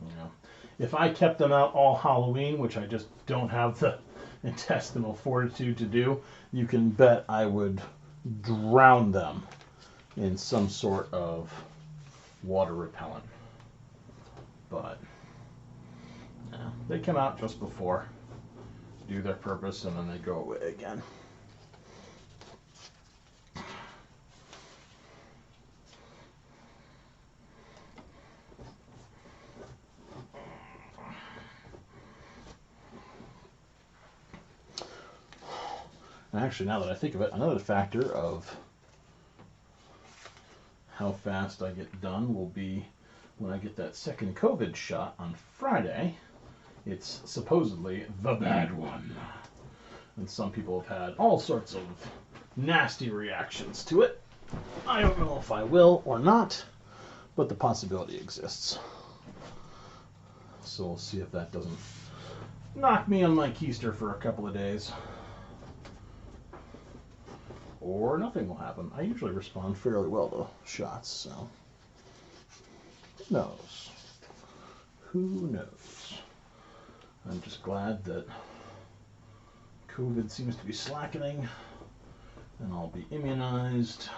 You know, if I kept them out all Halloween, which I just don't have the intestinal fortitude to do, you can bet I would drown them in some sort of water repellent. But they come out just before, do their purpose, and then they go away again. Actually, now that I think of it, another factor of how fast I get done will be when I get that second COVID shot on Friday. It's supposedly the bad one. And some people have had all sorts of nasty reactions to it. I don't know if I will or not, but the possibility exists. So we'll see if that doesn't knock me on my keister for a couple of days. Or nothing will happen. I usually respond fairly well to shots, so who knows? Who knows? I'm just glad that COVID seems to be slackening and I'll be immunized.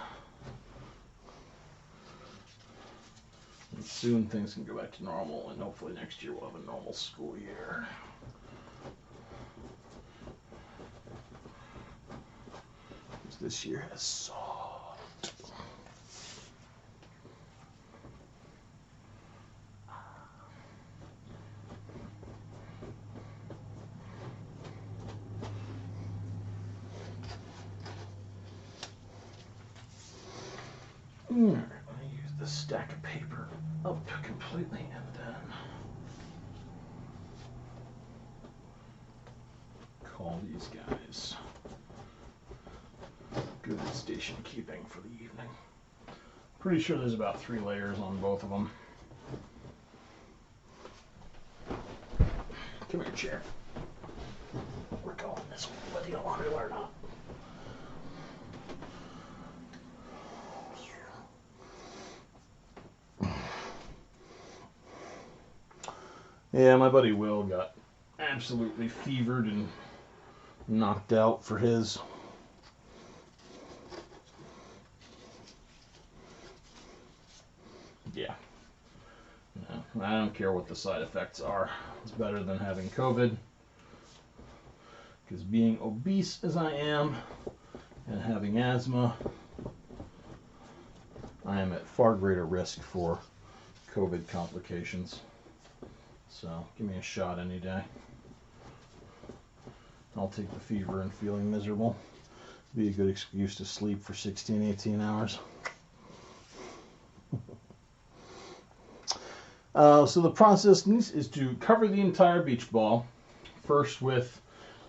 And soon things can go back to normal, and hopefully next year we'll have a normal school year. This year has sucked. Alright, let me use this stack of paper up completely and then call these guys good at station keeping for the evening. Pretty sure there's about 3 layers on both of them. Come here, chair. We're going this way, whether you want to or not. Yeah, my buddy Will got absolutely fevered and knocked out for his. Yeah. No, I don't care what the side effects are. It's better than having COVID. Because being obese as I am and having asthma, I am at far greater risk for COVID complications. So give me a shot any day. I'll take the fever and feeling miserable. Be a good excuse to sleep for 16, 18 hours. So the process is to cover the entire beach ball, first with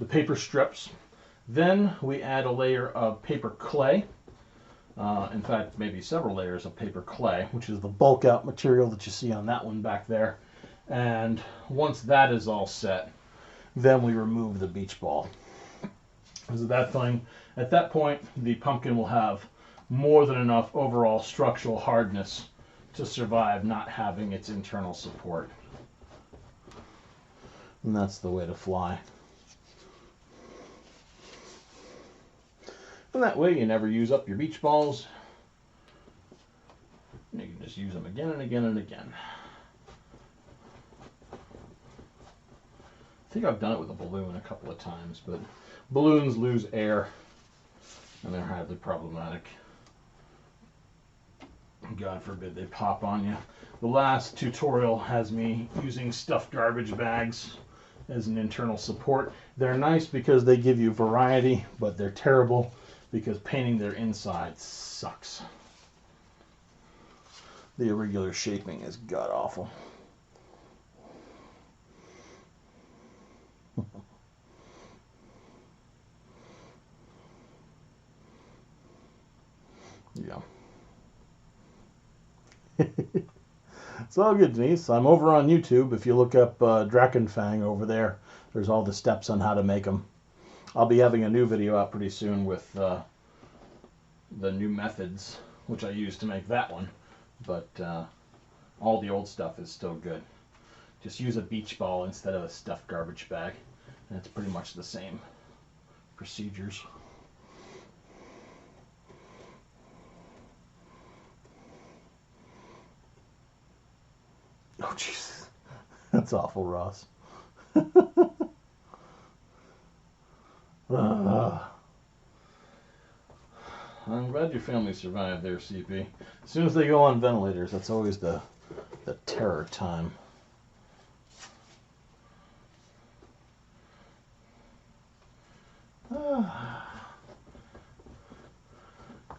the paper strips. Then we add a layer of paper clay. In fact, maybe several layers of paper clay, which is the bulk out material that you see on that one back there. And once that is all set, then we remove the beach ball. Because at that point, the pumpkin will have more than enough overall structural hardness to survive not having its internal support. And that's the way to fly. And that way you never use up your beach balls. You can just use them again and again and again. I think I've done it with a balloon a couple of times, but balloons lose air and they're highly problematic. God forbid they pop on you. The last tutorial has me using stuffed garbage bags as an internal support. They're nice because they give you variety, but they're terrible because painting their insides sucks. The irregular shaping is god awful. Yeah. It's all good, Denise. I'm over on YouTube. If you look up Drakenfang over there, there's all the steps on how to make them. I'll be having a new video out pretty soon with the new methods, which I used to make that one. But all the old stuff is still good. Just use a beach ball instead of a stuffed garbage bag. And it's pretty much the same procedures. Oh, Jesus. That's awful, Ross. I'm glad your family survived there, CP. As soon as they go on ventilators, that's always the terror time.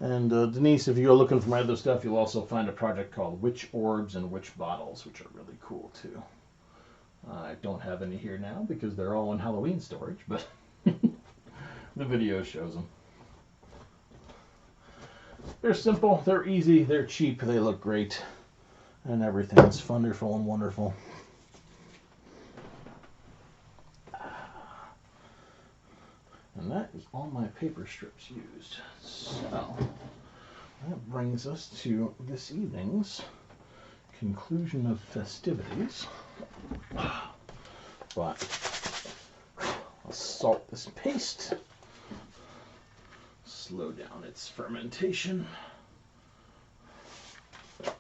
And Denise, if you're looking for my other stuff, you'll also find a project called Witch Orbs and Witch Bottles, which are really cool too. I don't have any here now because they're all in Halloween storage, but the video shows them. They're simple, they're easy, they're cheap, they look great, and everything's wonderful and wonderful. And that is all my paper strips used. So that brings us to this evening's conclusion of festivities. But I'll salt this paste, slow down its fermentation. I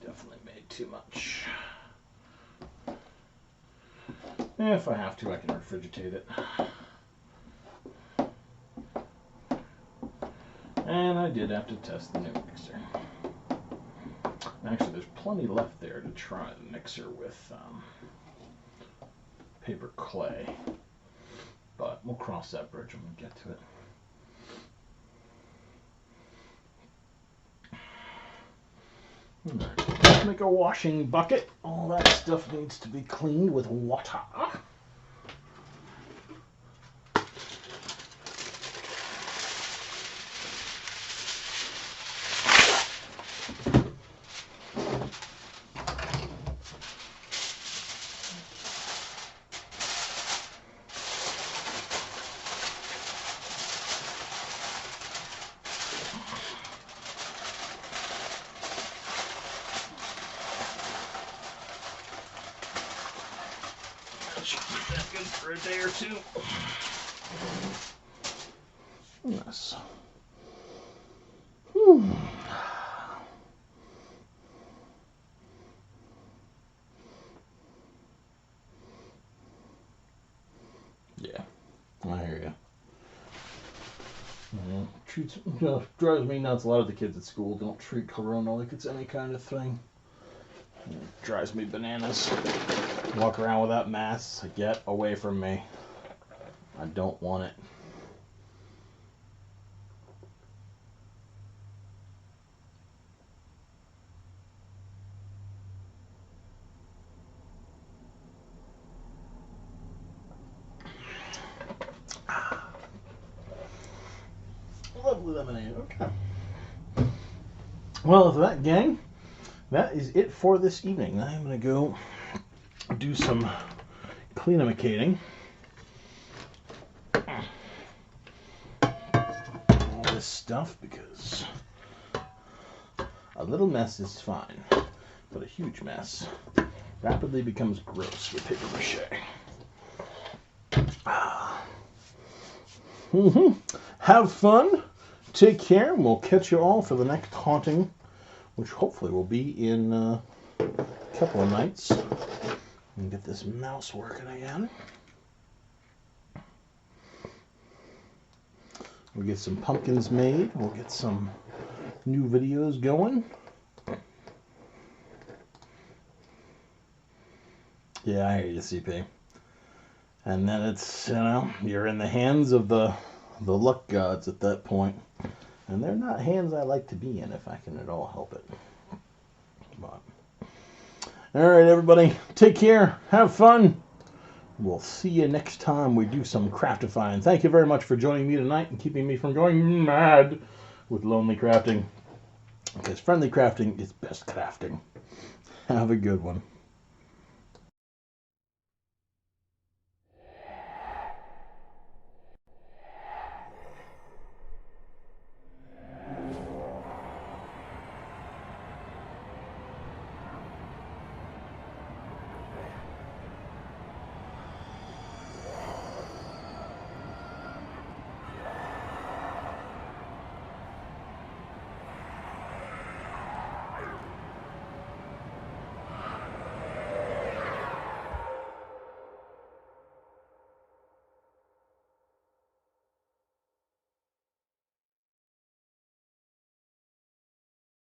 definitely made too much. If I have to, I can refrigerate it. And I did have to test the new mixer. Actually, there's plenty left there to try the mixer with paper clay. But we'll cross that bridge when we get to it. Let's make a washing bucket. All that stuff needs to be cleaned with water. Should keep that good for a day or two. Yes. Yeah, I hear you. Drives me nuts. A lot of the kids at school don't treat Corona like it's any kind of thing. It drives me bananas. Walk around without masks. Get away from me. I don't want it. Lovely lemonade. Okay. Well, for that, gang, that is it for this evening. I'm going to go do some cleanamacating. All this stuff because a little mess is fine, but a huge mess rapidly becomes gross with paper mache. Have fun, take care, and we'll catch you all for the next haunting, which hopefully will be in a couple of nights. And get this mouse working again. We'll get some pumpkins made. We'll get some new videos going. Yeah, I hear you, CP. And then it's, you're in the hands of the luck gods at that point. And they're not hands I like to be in if I can at all help it. But, all right, everybody, take care. Have fun. We'll see you next time we do some craftifying. Thank you very much for joining me tonight and keeping me from going mad with lonely crafting. Because friendly crafting is best crafting. Have a good one.